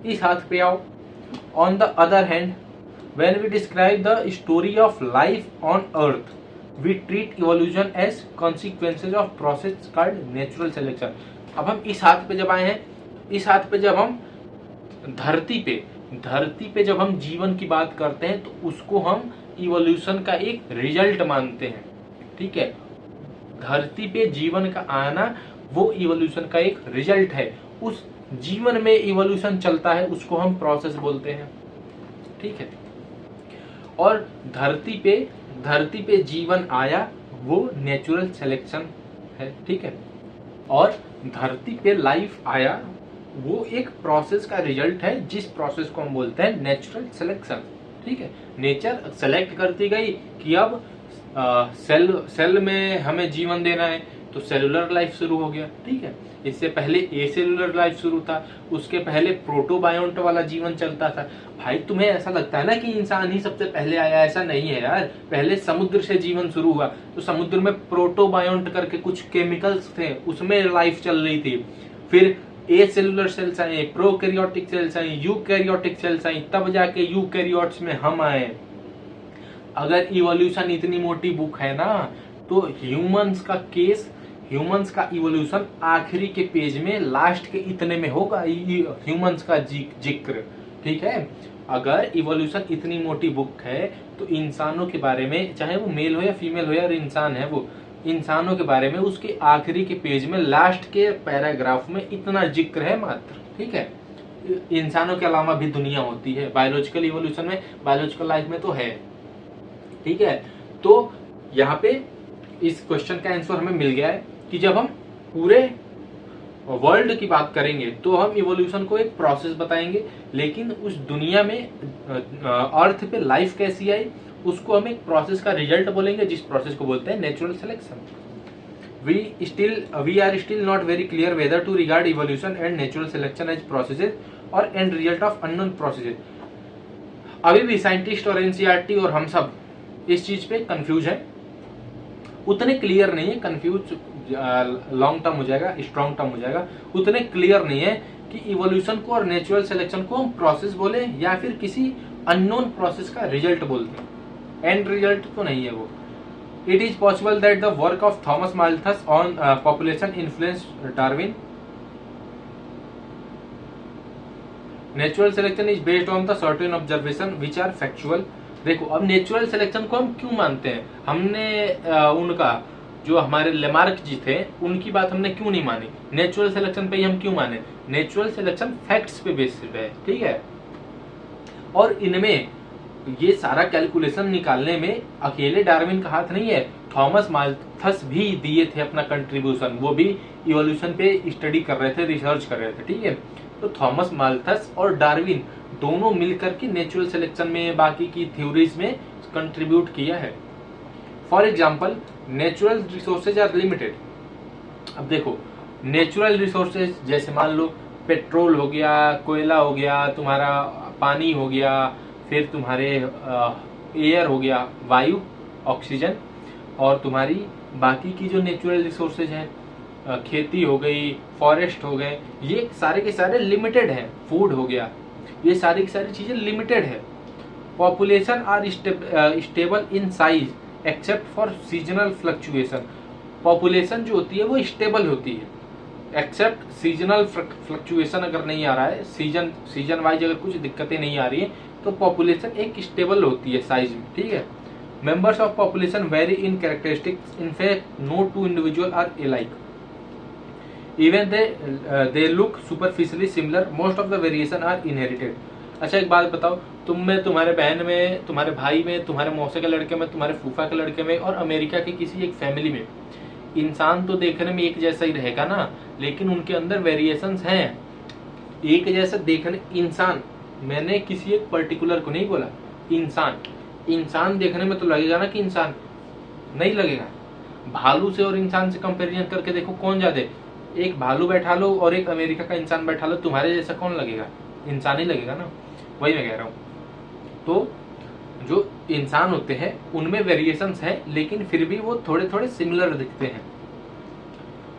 इस हाथ पे आओ। On the other hand, when we describe the story of life on earth, we treat evolution as consequences of process called natural selection. अब हम इस हाथ पे जब आए हैं, इस हाथ पे जब हम धरती पे जब हम जीवन की बात करते हैं तो उसको हम इवोल्यूशन का एक रिजल्ट मानते हैं। ठीक है, धरती पे जीवन का आना वो इवोल्यूशन का एक रिजल्ट है। उस जीवन में इवोल्यूशन चलता है, उसको हम प्रोसेस बोलते हैं। ठीक है, और धरती पे जीवन आया वो नेचुरल सिलेक्शन है। ठीक है, और धरती पे लाइफ आया वो एक प्रोसेस का रिजल्ट है, जिस प्रोसेस को हम बोलते हैं नेचुरल सिलेक्शन। ठीक है, नेचर सेलेक्ट करती गई कि अब सेल में हमें जीवन देना है, तो सेलुलर लाइफ शुरू हो गया। ठीक है, इससे पहले ए सेलुलर लाइफ शुरू था, उसके पहले प्रोटोबायोंट वाला जीवन चलता था। भाई तुम्हें ऐसा लगता है ना कि इंसान ही सबसे पहले आया? ऐसा नहीं है यार, पहले समुद्र से जीवन शुरू हुआ, तो समुद्र में प्रोटोबायोंट करके कुछ केमिकल्स थे, उसमें लाइफ चल रही थी। फिर ए सेलुलर सेल्स आए, प्रोकैरियोटिक सेल्स आई, यूकैरियोटिक सेल्स आई, तब जाके यूकैरियोट्स में हम आए। अगर इवोल्यूशन इतनी मोटी बुक है ना, तो ह्यूमंस का इवोल्यूशन आखिरी के पेज में, लास्ट के इतने में होगा ह्यूमंस का जिक्र। ठीक है, अगर इवोल्यूशन इतनी मोटी बुक है तो इंसानों के बारे में, चाहे वो मेल हो या फीमेल हो या इंसान है वो, इंसानों के बारे में उसके आखिरी के पेज में लास्ट के पैराग्राफ में इतना जिक्र है मात्र, ठीक है। इंसानों के अलावा भी दुनिया होती है, बायोलॉजिकल इवोल्यूशन में, बायोलॉजिकल लाइफ में तो है, ठीक है। तो यहाँ पे इस क्वेश्चन का आंसर हमें मिल गया है कि जब हम पूरे वर्ल्ड की बात करेंगे तो हम इवोल्यूशन को एक प्रोसेस बताएंगे, लेकिन उस दुनिया में अर्थ पे लाइफ कैसी आई उसको हम एक प्रोसेस का रिजल्ट बोलेंगे, जिस प्रोसेस को बोलते हैं natural selection. we are still not very clear whether to regard evolution and natural selection as processes or end result of unknown processes। अभी भी साइंटिस्ट और एनसीईआरटी और हम सब इस चीज पे कंफ्यूज है, उतने क्लियर नहीं है। कंफ्यूज लॉन्ग टर्म हो जाएगा, स्ट्रॉन्ग टर्म हो जाएगा। उतने क्लियर नहीं है कि इवोल्यूशन को और नेचुरल सिलेक्शन को हम प्रोसेस बोले या फिर किसी अननोन प्रोसेस का रिजल्ट बोलते हैं। एंड रिजल्ट तो नहीं है वो। It is possible that the work of Thomas Malthus on population influenced Darwin। Natural selection is based on the certain observation which are factual। देखो अब नेचुरल सिलेक्शन को हम क्यों मानते हैं, हमने उनका जो हमारे लेमार्क जी थे उनकी बात हमने क्यों नहीं मानी, नेचुरल सिलेक्शन पे ही हम क्यों माने। नेचुरल सिलेक्शन फैक्ट्स पे बेस्ड है, ठीक है। और इनमें ये सारा कैलकुलेशन निकालने में अकेले डार्विन का हाथ नहीं है, थॉमस माल्थस भी दिए थे अपना कंट्रीब्यूशन। वो भी इवोल्यूशन पे स्टडी कर रहे थे, रिसर्च कर रहे थे, ठीक है। तो थॉमस माल्थस और डार्विन दोनों मिलकर के नेचुरल सिलेक्शन में, बाकी की थ्योरीज में कंट्रीब्यूट किया है। For example natural resources are limited. अब देखो नेचुरल रिसोर्सेज जैसे मान लो पेट्रोल हो गया, कोयला हो गया, तुम्हारा पानी हो गया, फिर तुम्हारे एयर हो गया, वायु, ऑक्सीजन, और तुम्हारी बाकी की जो नेचुरल रिसोर्सेज हैं, खेती हो गई, फॉरेस्ट हो गए, ये सारे के सारे लिमिटेड हैं। फूड हो गया, ये सारी की सारी चीजें लिमिटेड है। Population are stable in size except for seasonal fluctuation. Population जो होती है वो स्टेबल होती है एक्सेप्ट सीजनल फ्लक्चुएशन। अगर नहीं आ रहा है सीजन वाइज, अगर कुछ दिक्कतें नहीं आ रही है तो पॉपुलेशन एक स्टेबल होती है साइज में, ठीक है। Members of population vary in characteristics, in fact no two individual are alike, even they look superficially similar, most of the variation are inherited. अच्छा एक बात बताओ, तुम में, तुम्हारे बहन में, तुम्हारे भाई में, तुम्हारे मौसे के लड़के में, तुम्हारे फूफा के लड़के में और अमेरिका की किसी एक फैमिली में इंसान तो देखने में एक जैसा ही रहेगा ना, लेकिन उनके अंदर वेरिएशंस हैं। एक जैसा देखने इंसान, मैंने किसी एक पर्टिकुलर को नहीं बोला, इंसान देखने में तो लगेगा ना कि इंसान, नहीं लगेगा। भालू से और इंसान से कंपैरिजन करके देखो कौन ज्यादा, एक भालू बैठा लो और एक अमेरिका का इंसान बैठा लो, तुम्हारे जैसा कौन लगेगा, इंसान ही लगेगा ना। वही मैं कह रहा हूँ। तो जो इंसान होते हैं उनमें वेरिएशंस है, लेकिन फिर भी वो थोड़े थोड़े सिमिलर दिखते हैं।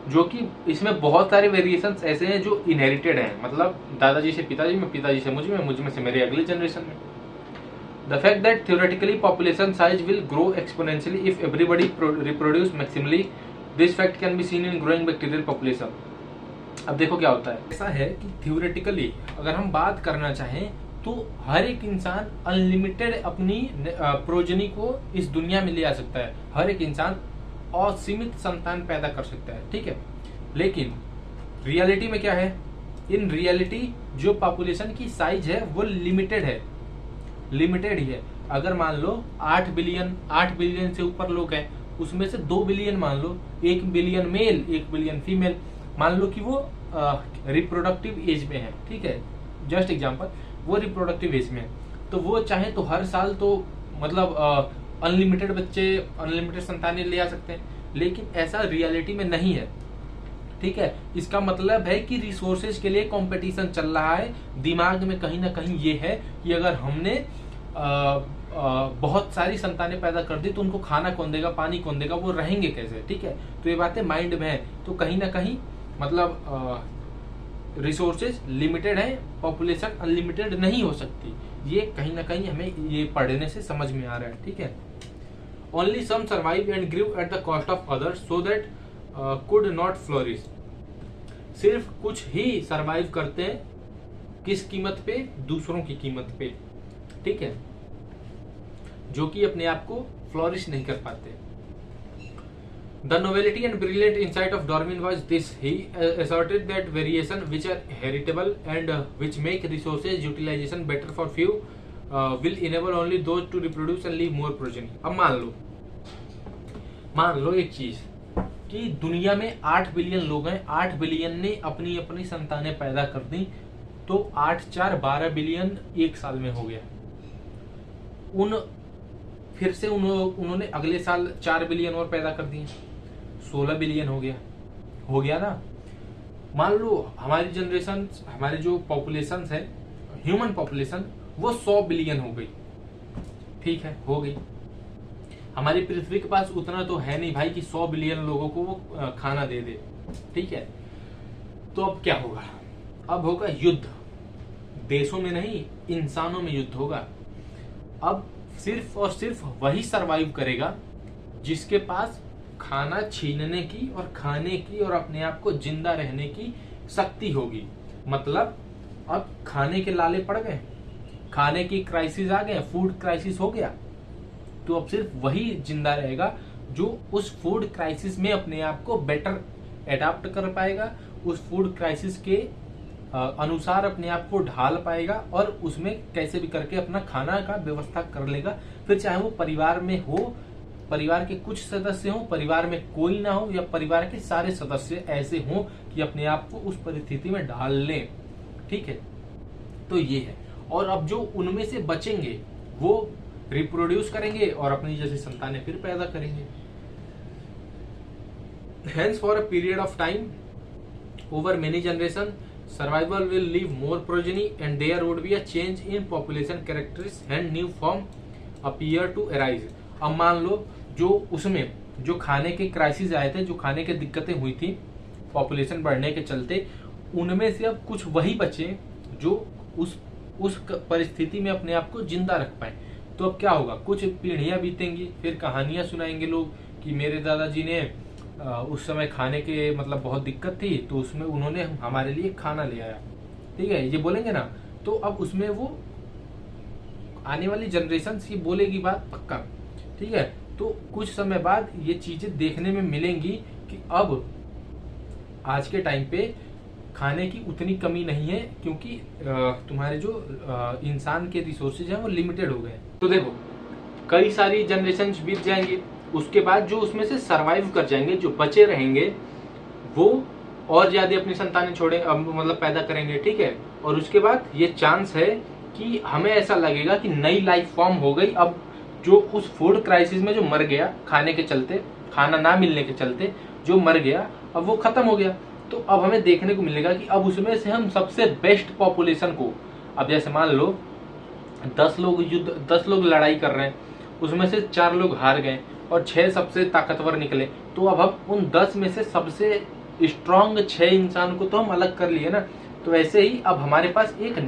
जो कि इसमें बहुत सारे वेरिएशंस ऐसे हैं जो इनहेरिटेड हैं, मतलब दादाजी से पिताजी में, पिताजी से मुझ में से मेरे अगली जनरेशन में। The fact that theoretically population size will grow exponentially if everybody reproduce maximally, this fact can be seen in growing bacterial population. अब देखो क्या होता है, ऐसा है कि थ्योरेटिकली अगर हम बात करना चाहें तो हर एक इंसान अनलिमिटेड अपनी प्रोजनी को इस दुनिया में ले आ सकता है। हर एक इंसान असीमित संतान पैदा कर सकता है, ठीक है। लेकिन रियलिटी में क्या है, इन रियलिटी जो पॉपुलेशन की साइज है वो लिमिटेड ही है। अगर मान लो 8 बिलियन से ऊपर लोग हैं, उसमें से 2 बिलियन मान लो, 1 बिलियन मेल 1 बिलियन फीमेल, मान लो कि वो रिप्रोडक्टिव एज में है, ठीक है, जस्ट एग्जांपल, वो रिप्रोडक्टिव एज में है, तो वो चाहे तो हर साल तो मतलब अनलिमिटेड बच्चे, अनलिमिटेड संतानें ले आ सकते हैं, लेकिन ऐसा रियलिटी में नहीं है, ठीक है। इसका मतलब है कि रिसोर्सेज के लिए कंपटीशन चल रहा है। दिमाग में कहीं ना कहीं ये है कि अगर हमने बहुत सारी संतानें पैदा कर दी तो उनको खाना कौन देगा, पानी कौन देगा, वो रहेंगे कैसे, ठीक है। तो ये बातें माइंड में है। तो कहीं ना कहीं मतलब रिसोर्सेज लिमिटेड है, पॉपुलेशन अनलिमिटेड नहीं हो सकती। ये कहीं ना कहीं हमें ये पढ़ने से समझ में आ रहा है, ठीक है। Only some survive and grow at the cost of others so that could not flourish. सिर्फ कुछ ही सर्वाइव करते हैं, किस कीमत पे, दूसरों की कीमत पे, ठीक है, जो कि अपने आप को फ्लोरिश नहीं कर पाते। The novelty and brilliant insight of Darwin was this. He asserted that variation which are heritable and which make resources utilization better for few will enable only those to reproduce and leave more progeny. अब मान लो एक चीज कि दुनिया में 8 billion लोग हैं, 8 billion ने अपनी अपनी संतानें पैदा कर दी, तो 8 4 12 बिलियन एक साल में हो गया। फिर से उन्होंने अगले साल 4 बिलियन और पैदा कर दिए, 16 बिलियन हो गया ना। मान लो हमारी जनरेशन, हमारे जो पॉपुलेशन है, ह्यूमन पॉपुलेशन, वो 100 बिलियन हो गई, ठीक है, हो गई। हमारी पृथ्वी के पास उतना तो है नहीं भाई कि 100 बिलियन लोगों को वो खाना दे दे, ठीक है। तो अब क्या होगा? अब होगा युद्ध, देशों में नहीं, इंसानों में युद्ध होगा। अब सिर्फ और सिर्फ वही सरवाइव करेगा जिसके पास खाना छीनने की और खाने की और अपने आप को जिंदा रहने की शक्ति होगी। मतलब अब खाने के लाले पड़ गए, खाने की क्राइसिस आ गए, फूड क्राइसिस हो गया, तो अब सिर्फ वही जिंदा रहेगा जो उस फूड क्राइसिस में अपने आप को बेटर एडाप्ट कर पाएगा, उस फूड क्राइसिस के अनुसार अपने आप को ढाल पाएगा और उसमें कैसे भी करके अपना खाना का व्यवस्था कर लेगा। फिर चाहे वो परिवार में हो, परिवार के कुछ सदस्य हो, परिवार में कोई ना हो, या परिवार के सारे सदस्य ऐसे हों कि अपने आप को उस परिस्थिति में ढाल लें, ठीक है। तो ये है। और अब जो उनमें से बचेंगे वो रिप्रोड्यूस करेंगे और अपनी जैसी संतानें फिर पैदा करेंगे। Hence for a period of time over many generations, survival will leave more progeny and there would be a change in population characteristics and new form appear to arise. अब मान लो जो उसमें जो खाने के क्राइसिस आए थे, जो खाने की दिक्कतें हुई थी पॉपुलेशन बढ़ने के चलते, उनमें से अब कुछ वही बचे जो उस परिस्थिति में अपने आप को जिंदा रख पाए। तो अब क्या होगा? कुछ पीढ़ियां बीतेंगी, फिर कहानियां सुनाएंगे लोग कि मेरे दादाजी ने उस समय खाने के मतलब बहुत दिक्कत थी, तो उसमें उन्होंने हमारे लिए खाना ले आया, ठीक है, ये बोलेंगे ना। तो अब उसमें वो आने वाली जनरेशन ये बोलेगी बात पक्का, ठीक है। तो कुछ समय बाद ये चीजें देखने में मिलेंगी कि अब आज के टाइम पे खाने की उतनी कमी नहीं है, क्योंकि तुम्हारे जो इंसान के रिसोर्सेज हैं वो लिमिटेड हो गए। तो देखो कई सारी जनरेशन बीत जाएंगी, उसके बाद जो उसमें से सरवाइव कर जाएंगे, जो बचे रहेंगे, वो और ज्यादा अपनी संतानें मतलब पैदा करेंगे, ठीक है। और उसके बाद ये चांस है कि हमें ऐसा लगेगा कि नई लाइफ फॉर्म हो गई। अब जो उस फूड क्राइसिस में जो मर गया खाने के चलते, खाना ना मिलने के चलते जो मर गया, अब वो खत्म हो गया। तो अब हमें देखने को मिलेगा कि अब उसमें से हम सबसे बेस्ट पॉपुलेशन को, अब जैसे मान लो 10 लोग लड़ाई कर रहे हैं, उसमें से 4 लोग हार गए और 6 सबसे ताकतवर निकले, तो अब हम उन 10 में से सबसे स्ट्रॉन्ग 6 इंसान को तो हम अलग कर लिए ना। तो ऐसे ही अब हमारे पास एक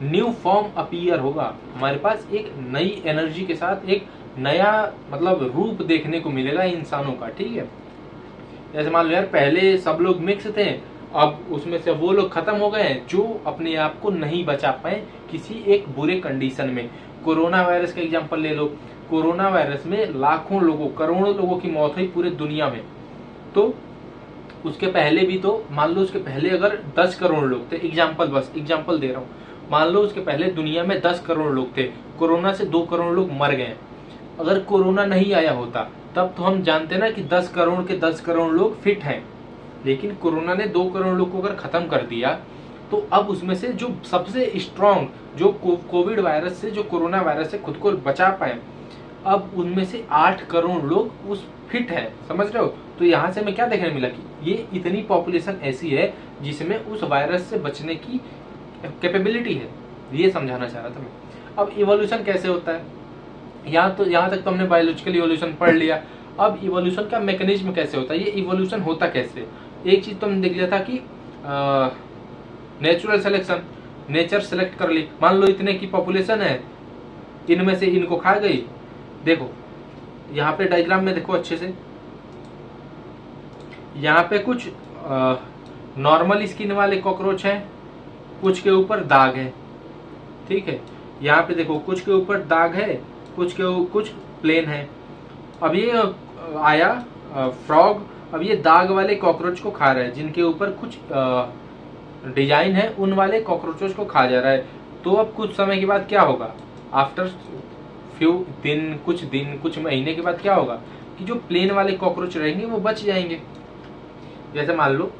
न्यू फॉर्म अपीयर होगा, हमारे पास एक नई एनर्जी के साथ एक नया मतलब रूप देखने को मिलेगा इंसानों का, ठीक है। जैसे मान लो यार पहले सब लोग मिक्स थे, अब उसमें से वो लोग खत्म हो गए जो अपने आप को नहीं बचा पाए किसी एक बुरे कंडीशन में। कोरोना वायरस का एग्जांपल ले लो, कोरोना वायरस में लाखों लोगों, करोड़ों लोगों की मौत हुई पूरे दुनिया में। तो उसके पहले भी तो मान लो उसके पहले अगर 10 करोड़ लोग थे, बस एग्जांपल दे रहा हूँ, मान लो उसके पहले दुनिया में 10 करोड़ लोग थे, कोरोना से 2 करोड़ लोग मर गए। अगर कोरोना नहीं आया होता तब तो हम जानते ना कि 10 करोड़ के 10 करोड़ लोग फिट हैं, लेकिन कोरोना ने 2 करोड़ लोग को अगर खत्म कर दिया, तो अब उसमें से जो सबसे स्ट्रॉन्ग, जो कोविड वायरस से, जो कोरोना वायरस से खुद को बचा पाए, अब उनमें से 8 करोड़ लोग उस फिट है, समझ रहे हो। तो यहाँ से हमें क्या देखने मिला कि ये इतनी पॉपुलेशन ऐसी है जिसमें उस वायरस से बचने की कैपेबिलिटी है, ये समझाना चाह रहा था मैं। अब इवोल्यूशन कैसे होता है, यहाँ तक तो हमने बायोलॉजिकल इवोल्यूशन पढ़ लिया। अब इवोल्यूशन का मैकेनिज्म कैसे होता है, ये इवोल्यूशन होता कैसे। एक चीज तो हमने देख लिया था कि नेचुरल सिलेक्शन, नेचर सेलेक्ट कर ली। मान लो इतने की पॉपुलेशन है, इनमें से इनको खा गई। देखो यहाँ पे डायग्राम में देखो अच्छे से, यहाँ पे कुछ नॉर्मल स्किन वाले कॉकरोच हैं, कुछ के ऊपर दाग है, ठीक है। यहाँ पे देखो कुछ के ऊपर दाग है, कुछ प्लेन है। अब ये आया फ्रॉग अब ये दाग वाले कॉकरोच को खा रहा है, जिनके ऊपर कुछ डिजाइन है, उन वाले कॉकरोचों को खा जा रहा है। तो अब कुछ समय के बाद क्या होगा, आफ्टर फ्यू दिन कुछ महीने के बाद क्या होगा कि जो प्लेन वाले कॉकरोच रहेंगे वो बच जाएंगे। जैसे मान लो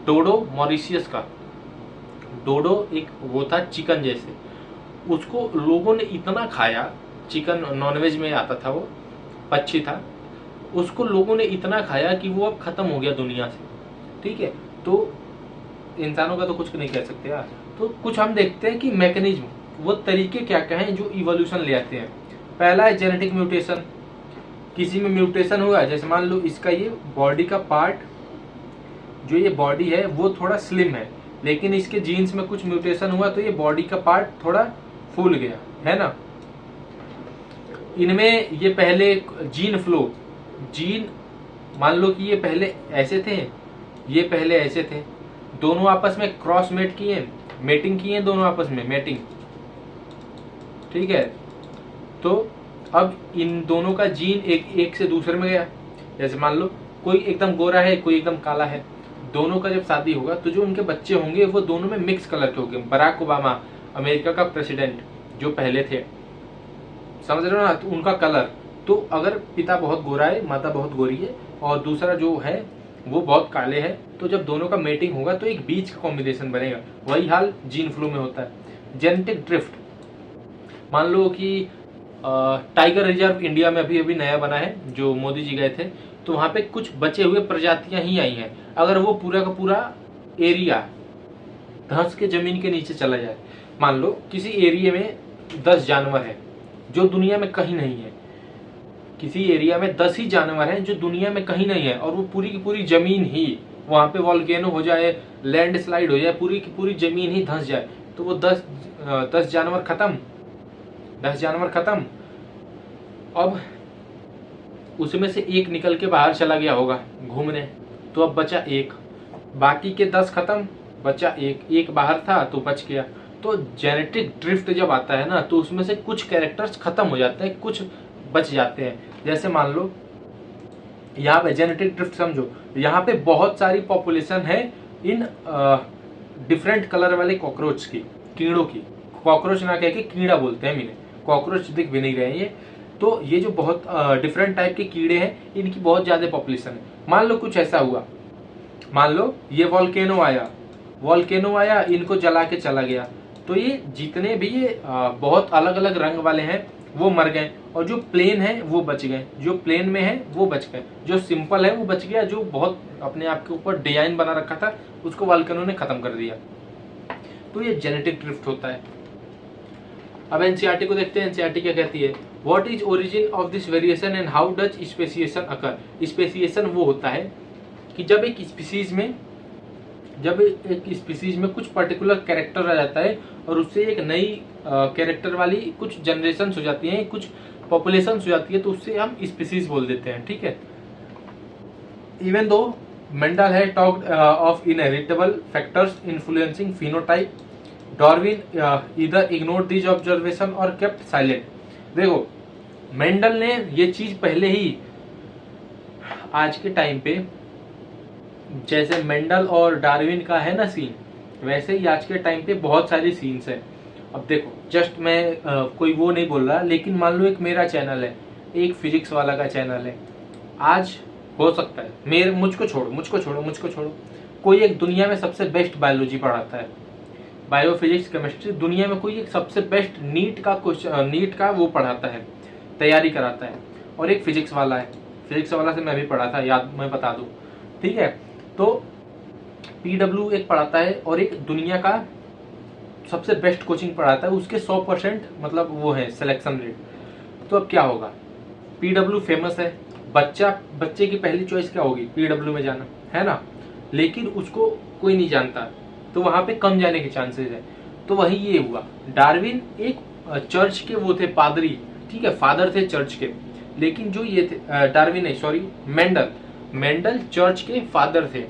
डोडो मॉरिशियस का, डोडो एक वो था चिकन जैसे, उसको लोगों ने इतना खाया, चिकन नॉनवेज में आता था, वो पक्षी था, उसको लोगों ने इतना खाया कि वो अब खत्म हो गया दुनिया से। ठीक है, तो इंसानों का तो कुछ नहीं कह सकते यार। तो कुछ हम देखते हैं कि मैकेनिज्म, वो तरीके क्या क्या हैं जो इवोल्यूशन ले आते हैं। पहला है जेनेटिक म्यूटेशन, किसी में म्यूटेशन हुआ, जैसे मान लो इसका ये बॉडी का पार्ट, जो ये बॉडी है वो थोड़ा स्लिम है, लेकिन इसके जीन्स में कुछ म्यूटेशन हुआ तो ये बॉडी का पार्ट थोड़ा फूल गया, है ना। इनमें ये पहले जीन फ्लो, जीन मान लो कि ये पहले ऐसे थे, ये पहले ऐसे थे, दोनों आपस में क्रॉस मेट किए, मेटिंग किए दोनों आपस में, मेटिंग। ठीक है, तो अब इन दोनों का जीन एक से दूसरे में गया। जैसे मान लो कोई एकदम गोरा है, कोई एकदम काला है, दोनों का जब शादी होगा तो जो उनके बच्चे होंगे वो दोनों में मिक्स कलर के होंगे। बराक ओबामा अमेरिका का प्रेसिडेंट जो पहले थे, समझ रहे हो ना, तो उनका कलर, तो अगर पिता बहुत गोरा है, माता बहुत गोरी है, और दूसरा जो है वो बहुत काले है, तो जब दोनों का मेटिंग होगा तो एक बीच का कॉम्बिनेशन बनेगा। वही हाल जीन फ्लो में होता है। जेनेटिक ड्रिफ्ट, मान लो कि टाइगर रिजर्व इंडिया में अभी नया बना है, जो मोदी जी गए थे, तो वहां पे कुछ बचे हुए प्रजातियां ही आई हैं। अगर वो पूरा का पूरा एरिया धंस के जमीन के नीचे चला जाए, मान लो किसी एरिया में 10 जानवर है जो दुनिया में कहीं नहीं है, किसी एरिया में 10 ही जानवर हैं जो दुनिया में कहीं नहीं है, और वो पूरी की पूरी जमीन ही, वहां पे वॉल्केनो हो जाए, लैंडस्लाइड हो जाए, पूरी की पूरी जमीन ही धंस जाए, तो वो 10 जानवर खत्म, 10 जानवर खत्म। अब उसमें से एक निकल के बाहर चला गया होगा घूमने, तो अब बचा एक, बाकी के 10 खत्म, बचा एक बाहर था तो बच गया। तो जेनेटिक ड्रिफ्ट जब आता है ना, तो उसमें से कुछ कैरेक्टर्स खत्म हो जाते हैं, कुछ बच जाते हैं। जैसे मान लो यहाँ पे जेनेटिक ड्रिफ्ट समझो, यहाँ पे बहुत सारी पॉपुलेशन है इन डिफरेंट कलर वाले कॉकरोच की, कीड़ों की, कॉकरोच ना कह के कीड़ा बोलते हैं, मैंने कॉकरोच दिख भी नहीं रहे ये, तो ये जो बहुत डिफरेंट टाइप के कीड़े हैं, इनकी बहुत ज्यादा पॉपुलेशन है। मान लो कुछ ऐसा हुआ, मान लो ये वॉल्केनो आया, इनको जला के चला गया, तो ये जितने भी ये बहुत अलग अलग रंग वाले हैं वो मर गए, और जो प्लेन है वो बच गए, जो प्लेन में है वो बच गए, जो सिंपल है वो बच गया, जो बहुत अपने आप के ऊपर डिजाइन बना रखा था उसको वॉल्केनो ने खत्म कर दिया। तो ये जेनेटिक ड्रिफ्ट होता है। अब एनसीईआरटी को देखते हैं, एनसीईआरटी क्या कहती है, what is origin of this variation and how does speciation occur. Speciation वो होता है कि जब एक स्पीसीज में कुछ पर्टिकुलर कैरेक्टर आ जाता है और उससे एक नई कैरेक्टर वाली कुछ जनरेशन हो जाती है, कुछ पॉपुलेशन हो जाती है, तो उससे हम स्पीसीज बोल देते हैं। ठीक है, इवन दो मेंडल है talked of inheritable factors influencing phenotype, Darwin इधर इग्नोर दिस ऑब्जर्वेशन और केप्ट साइलेंट। देखो मेंडल ने ये चीज पहले ही, आज के टाइम पे जैसे मेंडल और डार्विन का है ना सीन, वैसे ही आज के टाइम पे बहुत सारी सीन्स है। अब देखो जस्ट मैं कोई वो नहीं बोल रहा, लेकिन मान लो एक मेरा चैनल है, एक फिजिक्स वाला का चैनल है, आज हो सकता है मुझको छोड़ो, कोई एक दुनिया में सबसे बेस्ट बायोलॉजी पढ़ाता है, बायो फिजिक्स केमिस्ट्री, दुनिया में कोई एक सबसे बेस्ट नीट का वो पढ़ाता है, तैयारी कराता है, और एक फिजिक्स वाला है, फिजिक्स वाला से मैं भी पढ़ा था, याद मैं बता दूं। ठीक है, तो PW एक पढ़ाता है और एक दुनिया का सबसे बेस्ट कोचिंग पढ़ाता है, उसके 100% मतलब वो है सिलेक्शन रेट। तो अब क्या होगा, PW फेमस है, बच्चे की पहली चॉइस क्या होगी, PW में जाना है ना, लेकिन उसको कोई नहीं जानता, तो वहां पे कम जाने के चांसेस है। तो वही ये हुआ, डार्विन एक चर्च के वो थे पादरी, ठीक है, फादर थे चर्च के, लेकिन जो ये थे डार्विन नहीं, सॉरी मेंडल चर्च के फादर थे,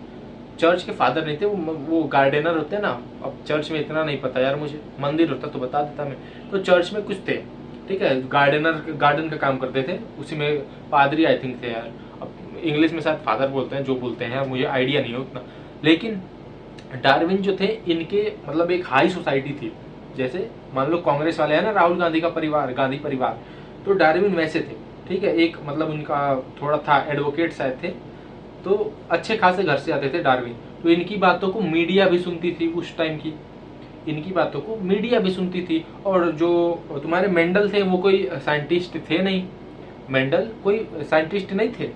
चर्च के फादर नहीं थे, वो गार्डनर होते हैं ना। अब चर्च में इतना नहीं पता यार मुझे, मंदिर होता तो बता देता मैं। तो चर्च में कुछ थे, ठीक है, गार्डन का काम करते थे, उसी में पादरी आई थिंक थे यार, अब इंग्लिश में शायद फादर बोलते हैं, जो बोलते हैं, मुझे आइडिया नहीं है उतना। लेकिन डार्विन जो थे, इनके मतलब एक हाई सोसाइटी थी, जैसे मान लो कांग्रेस वाले हैं ना, राहुल गांधी का परिवार, गांधी परिवार, तो डार्विन वैसे थे, ठीक है। एक मतलब उनका थोड़ा था, एडवोकेट शायद थे, तो अच्छे खासे घर से आते थे डार्विन। तो इनकी बातों को मीडिया भी सुनती थी उस टाइम की, इनकी बातों को मीडिया भी सुनती थी। और जो तुम्हारे मेंडल थे वो कोई साइंटिस्ट थे नहीं, मेंडल कोई साइंटिस्ट नहीं थे,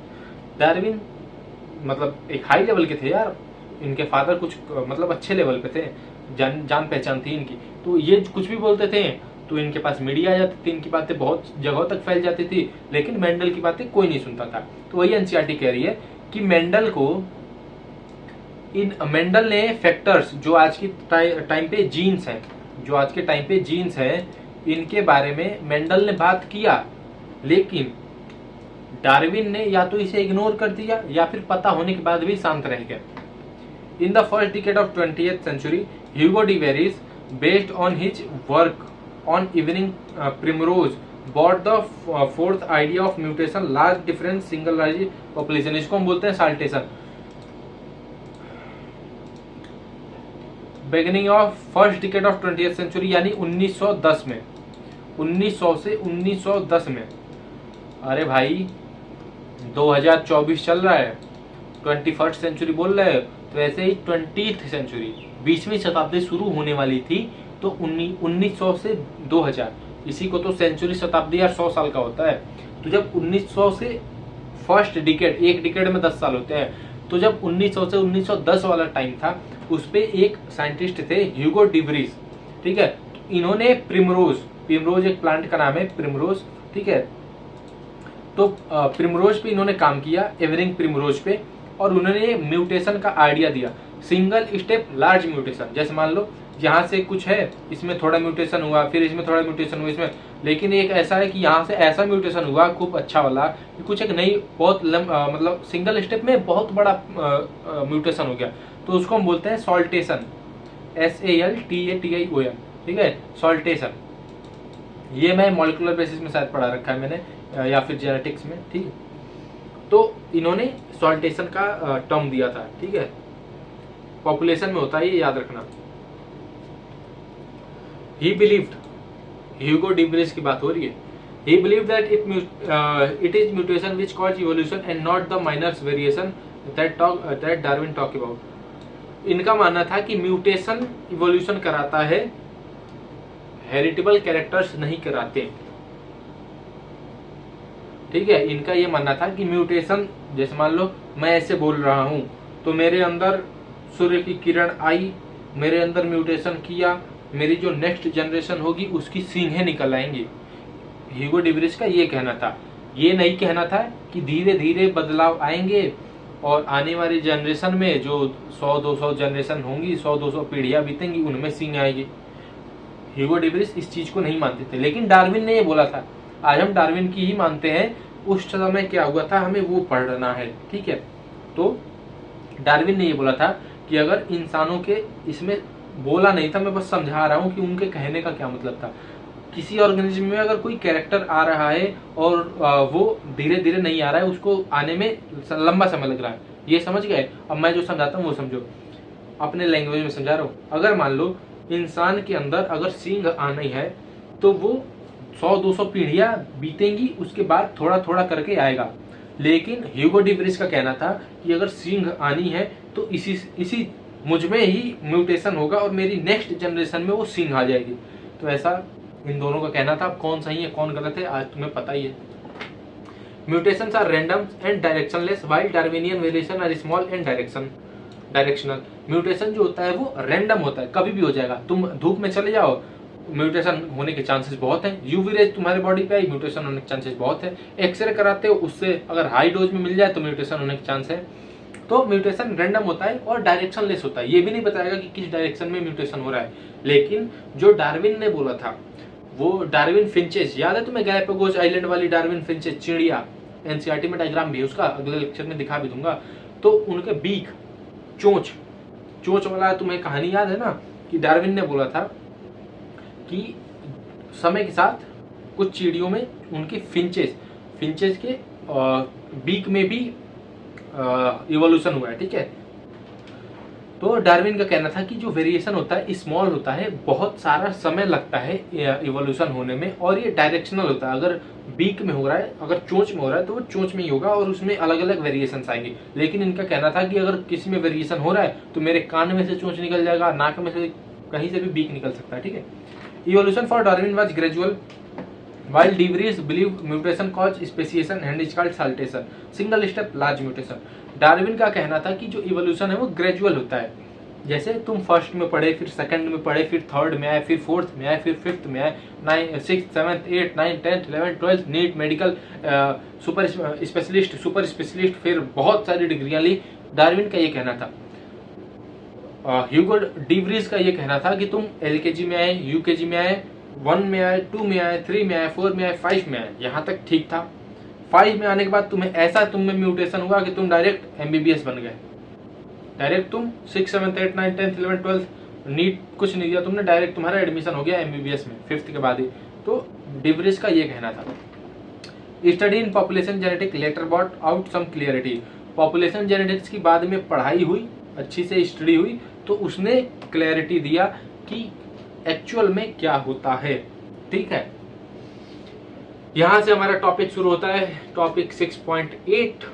डार्विन मतलब एक हाई लेवल के थे यार। इनके फादर कुछ मतलब अच्छे लेवल पे थे, जान पहचान थी इनकी। तो ये कुछ भी बोलते थे तो इनके पास मीडिया आ जाती थी, इनकी बातें बहुत जगहों तक फैल जाती थी, लेकिन मेंडल की बातें कोई नहीं सुनता था। तो वही एनसीईआरटी कह रही है कि मेंडल ने फैक्टर्स जो आज की टाइम पे जीन्स हैं, जो आज के टाइम पे जीन्स हैं, इनके बारे में मेंडल ने बात किया, लेकिन डार्विन ने या तो इसे इग्नोर कर दिया या फिर पता होने के बाद भी शांत रह गया। In the first decade of 20th century, Hugo de Vries, based on his work on evening primrose, brought the forth idea of mutation, large difference single large population. इसको हम बोलते हैं saltation. Beginning of first decade of 20th century, यानी 1910 में, 1900 से 1910 में। अरे भाई 2024 चल रहा है, 21st सेंचुरी बोल रहे हैं, तो ऐसे ही 20th सेंचुरी, 20वीं शताब्दी शुरू होने वाली थी। तो 1900 से 2000, इसी को तो सेंचुरी, शताब्दी यार 100 साल का होता है। तो जब 1900 से फर्स्ट डिकेड, एक डिकेड में 10 साल होते हैं, तो जब 1900 से 1910 वाला टाइम था, उस पे एक साइंटिस्ट थे ह्यूगो डी वेरिस, ठीक है। इन्होंने प्रिमरोज एक प्लांट का नाम है, प्रिमरोज, ठीक है। तो प्रिमरोज पे इन्होंने काम किया, एवरिंग प्रिमरोज पे, और उन्होंने म्यूटेशन का आइडिया दिया, सिंगल स्टेप लार्ज म्यूटेशन। जैसे मान लो यहाँ से कुछ है, इसमें थोड़ा म्यूटेशन हुआ, फिर इसमें थोड़ा म्यूटेशन हुआ, इसमें, लेकिन एक ऐसा है कि यहाँ से ऐसा म्यूटेशन हुआ खूब अच्छा वाला, कुछ एक नई बहुत मतलब सिंगल स्टेप में बहुत बड़ा म्यूटेशन हो गया, तो उसको हम बोलते हैं सॉल्टेशन, SALTATION, ठीक है, सॉल्टेशन। ये मैं मॉलिक्यूलर बेसिस में शायद पढ़ा रखा है मैंने, या फिर जेनेटिक्स में, ठीक है। तो इन्होंने सॉल्टेशन का टर्म दिया था, ठीक है, पॉपुलेशन में होता है, ये याद रखना। He believed, Hugo de Vries की बात हो रही है, he believed that it is mutation which cause evolution and not the minor variation that Darwin talk about. इनका मानना था कि म्यूटेशन इवोल्यूशन कराता है, हेरिटेबल कैरेक्टर्स नहीं कराते, ठीक है। इनका ये मानना था कि म्यूटेशन, जैसे मान लो मैं ऐसे बोल रहा हूं, तो मेरे अंदर सूर्य की किरण आई, मेरे अंदर म्यूटेशन किया, मेरी जो नेक्स्ट जनरेशन होगी उसकी सींगें निकल आएंगी। ह्यूगो डी वेरिस का ये कहना था। ये नहीं कहना था कि धीरे धीरे बदलाव आएंगे और आने वाली जनरेशन में जो 100-200 जनरेशन होंगी, 100-200 पीढ़ियां बीतेंगी, उनमें सींग आएगी। ह्यूगो डी वेरिस इस चीज को नहीं मानते थे, लेकिन डार्विन ने ये बोला था। आज हम डार्विन की ही मानते हैं, उस समय क्या हुआ था हमें वो पढ़ना है, ठीक है। तो डार्विन ने ये बोला था कि अगर इंसानों के, इसमें बोला नहीं था, मैं बस समझा रहा हूं कि उनके कहने का क्या मतलब था। किसी ऑर्गेनिज्म में अगर कोई कैरेक्टर आ रहा है और वो धीरे धीरे नहीं आ रहा है, उसको आने में लंबा समय लग रहा है, ये समझ गए। अब मैं जो समझाता हूँ वो समझो, अपने लैंग्वेज में समझा रहा हूँ। अगर मान लो इंसान के अंदर अगर सींग आनी है, तो वो 100-200 पीढ़ियां बीतेंगी, उसके बाद थोड़ा थोड़ा करके आएगा। लेकिन ह्यूगो डी वेरिस का कहना था कि अगर सींग आनी है तो इसी मुझ में ही म्यूटेशन होगा और मेरी नेक्स्ट जनरेशन में वो सींग आ जाएगी। तो ऐसा इन दोनों का कहना था। कौन सही है कौन गलत है आज तुम्हें पता ही है। Mutations are random and directionless while Darwinian variation are small and directional. Mutation जो होता है वो रैंडम होता है, कभी भी हो जाएगा। तुम धूप में चले जाओ, म्यूटेशन होने के चांसेस बहुत हैं। यूवी रेज तुम्हारे बॉडी पे आई, म्यूटेशन होने के चांसेस बहुत है। एक्सरे कराते हो, उससे अगर हाई डोज में मिल जाए तो म्यूटेशन होने के चांस है। तो म्यूटेशन रैंडम होता है और डायरेक्शनलेस होता है। ये भी नहीं बताएगा कि किस डायरेक्शन में म्यूटेशन हो रहा है। लेकिन जो डार्विन ने बोला था, वो डार्विन फिंचेस, याद है तुम्हें गैलापागोस आइलैंड वाली डार्विन फिंचेस चिड़िया, एनसीईआरटी में डायग्राम भी है उसका, अगले लेक्चर में दिखा भी दूंगा। तो उनके बीक, चोंच वाला तुम्हें कहानी याद है ना, कि डार्विन ने बोला था कि समय के साथ कुछ चिड़ियों में उनकी फिंचेस के बीक में भी इवोल्यूशन हुआ है, ठीक है। तो डार्विन का कहना था कि जो वेरिएशन होता है स्मॉल होता है, बहुत सारा समय लगता है इवोल्यूशन होने में, और ये डायरेक्शनल होता है। अगर बीक में हो रहा है, अगर चोंच में हो रहा है तो वो चोंच में ही होगा और उसमें अलग अलग वेरिएशंस आएंगे। लेकिन इनका कहना था कि अगर किसी में वेरिएशन हो रहा है तो मेरे कान में से चोंच निकल जाएगा, नाक में से, कहीं से भी बीक निकल सकता है, ठीक है। Evolution for Darwin was gradual while De Vries believed mutation caused speciation and is called saltation, single step large mutation। Darwin का कहना था कि जो इवोल्यूशन है वो ग्रेजुअल होता है, जैसे तुम फर्स्ट में पढ़े, फिर सेकंड में पढ़े, फिर थर्ड में आए, फिर फोर्थ में आए, फिर फिफ्थ में आए, 6th 7th 8th 9th 10th 11th 12th NEET, medical, super specialist, super specialist, फिर बहुत सारी डिग्रियां ली। डार्विन का ये कहना था। ह्यूगो डी व्रीज का ये कहना था कि तुम एलकेजी में आए, यूकेजी में आए, 1 में आए, 2 में आए, 3 में आए, 4 में आए, 5 में आए, यहाँ तक ठीक था। 5 में आने के बाद तुम्हें ऐसा तुम में म्यूटेशन हुआ कि तुम डायरेक्ट एमबीबीएस बन गए। डायरेक्ट तुम 6 7 8 9 10 11 12 नीट कुछ नहीं दिया तुमने, डायरेक्ट तुम्हारा एडमिशन हो गया एमबीबीएस में 5th के बाद ही। तो डिवरेज का ये कहना था। Study in population genetic later brought out some clarity. Population genetics की बाद में पढ़ाई हुई, अच्छी से स्टडी हुई, तो उसने क्लैरिटी दिया कि एक्चुअल में क्या होता है, ठीक है। यहां से हमारा टॉपिक शुरू होता है, टॉपिक 6.8।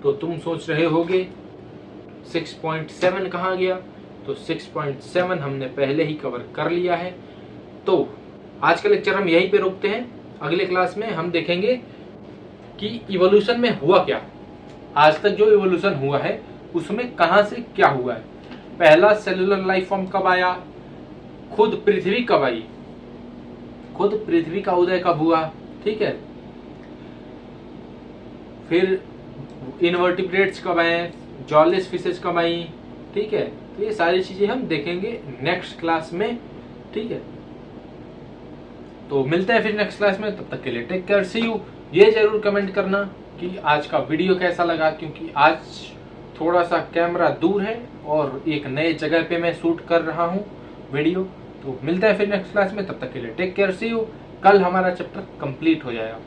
तो तुम सोच रहे होगे 6.7 कहाँ गया, तो 6.7 हमने पहले ही कवर कर लिया है। तो आज का लेक्चर हम यहीं पे रोकते हैं। अगले क्लास में हम देखेंगे कि इवोल्यूशन में हुआ क्या, आज तक जो इवोल्यूशन हुआ है उसमें कहां से क्या हुआ है। पहला सेलुलर लाइफ फॉर्म कब आया, खुद पृथ्वी कब आई, खुद पृथ्वी का उदय कब हुआ, ठीक है। फिर इनवर्टिब्रेट्स कब आए, जॉलेस फिशेस कब आई, ठीक है। तो ये सारी चीजें हम देखेंगे नेक्स्ट क्लास में, ठीक है। तो मिलते हैं फिर नेक्स्ट क्लास में, तब तक के लिए टेक केयर, सी यू। ये जरूर कमेंट करना कि आज का वीडियो कैसा लगा, क्योंकि आज थोड़ा सा कैमरा दूर है और एक नए जगह पे मैं शूट कर रहा हूँ वीडियो। तो मिलते हैं फिर नेक्स्ट क्लास में, तब तक के लिए टेक केयर, सी यू। कल हमारा चैप्टर कंप्लीट हो जाएगा।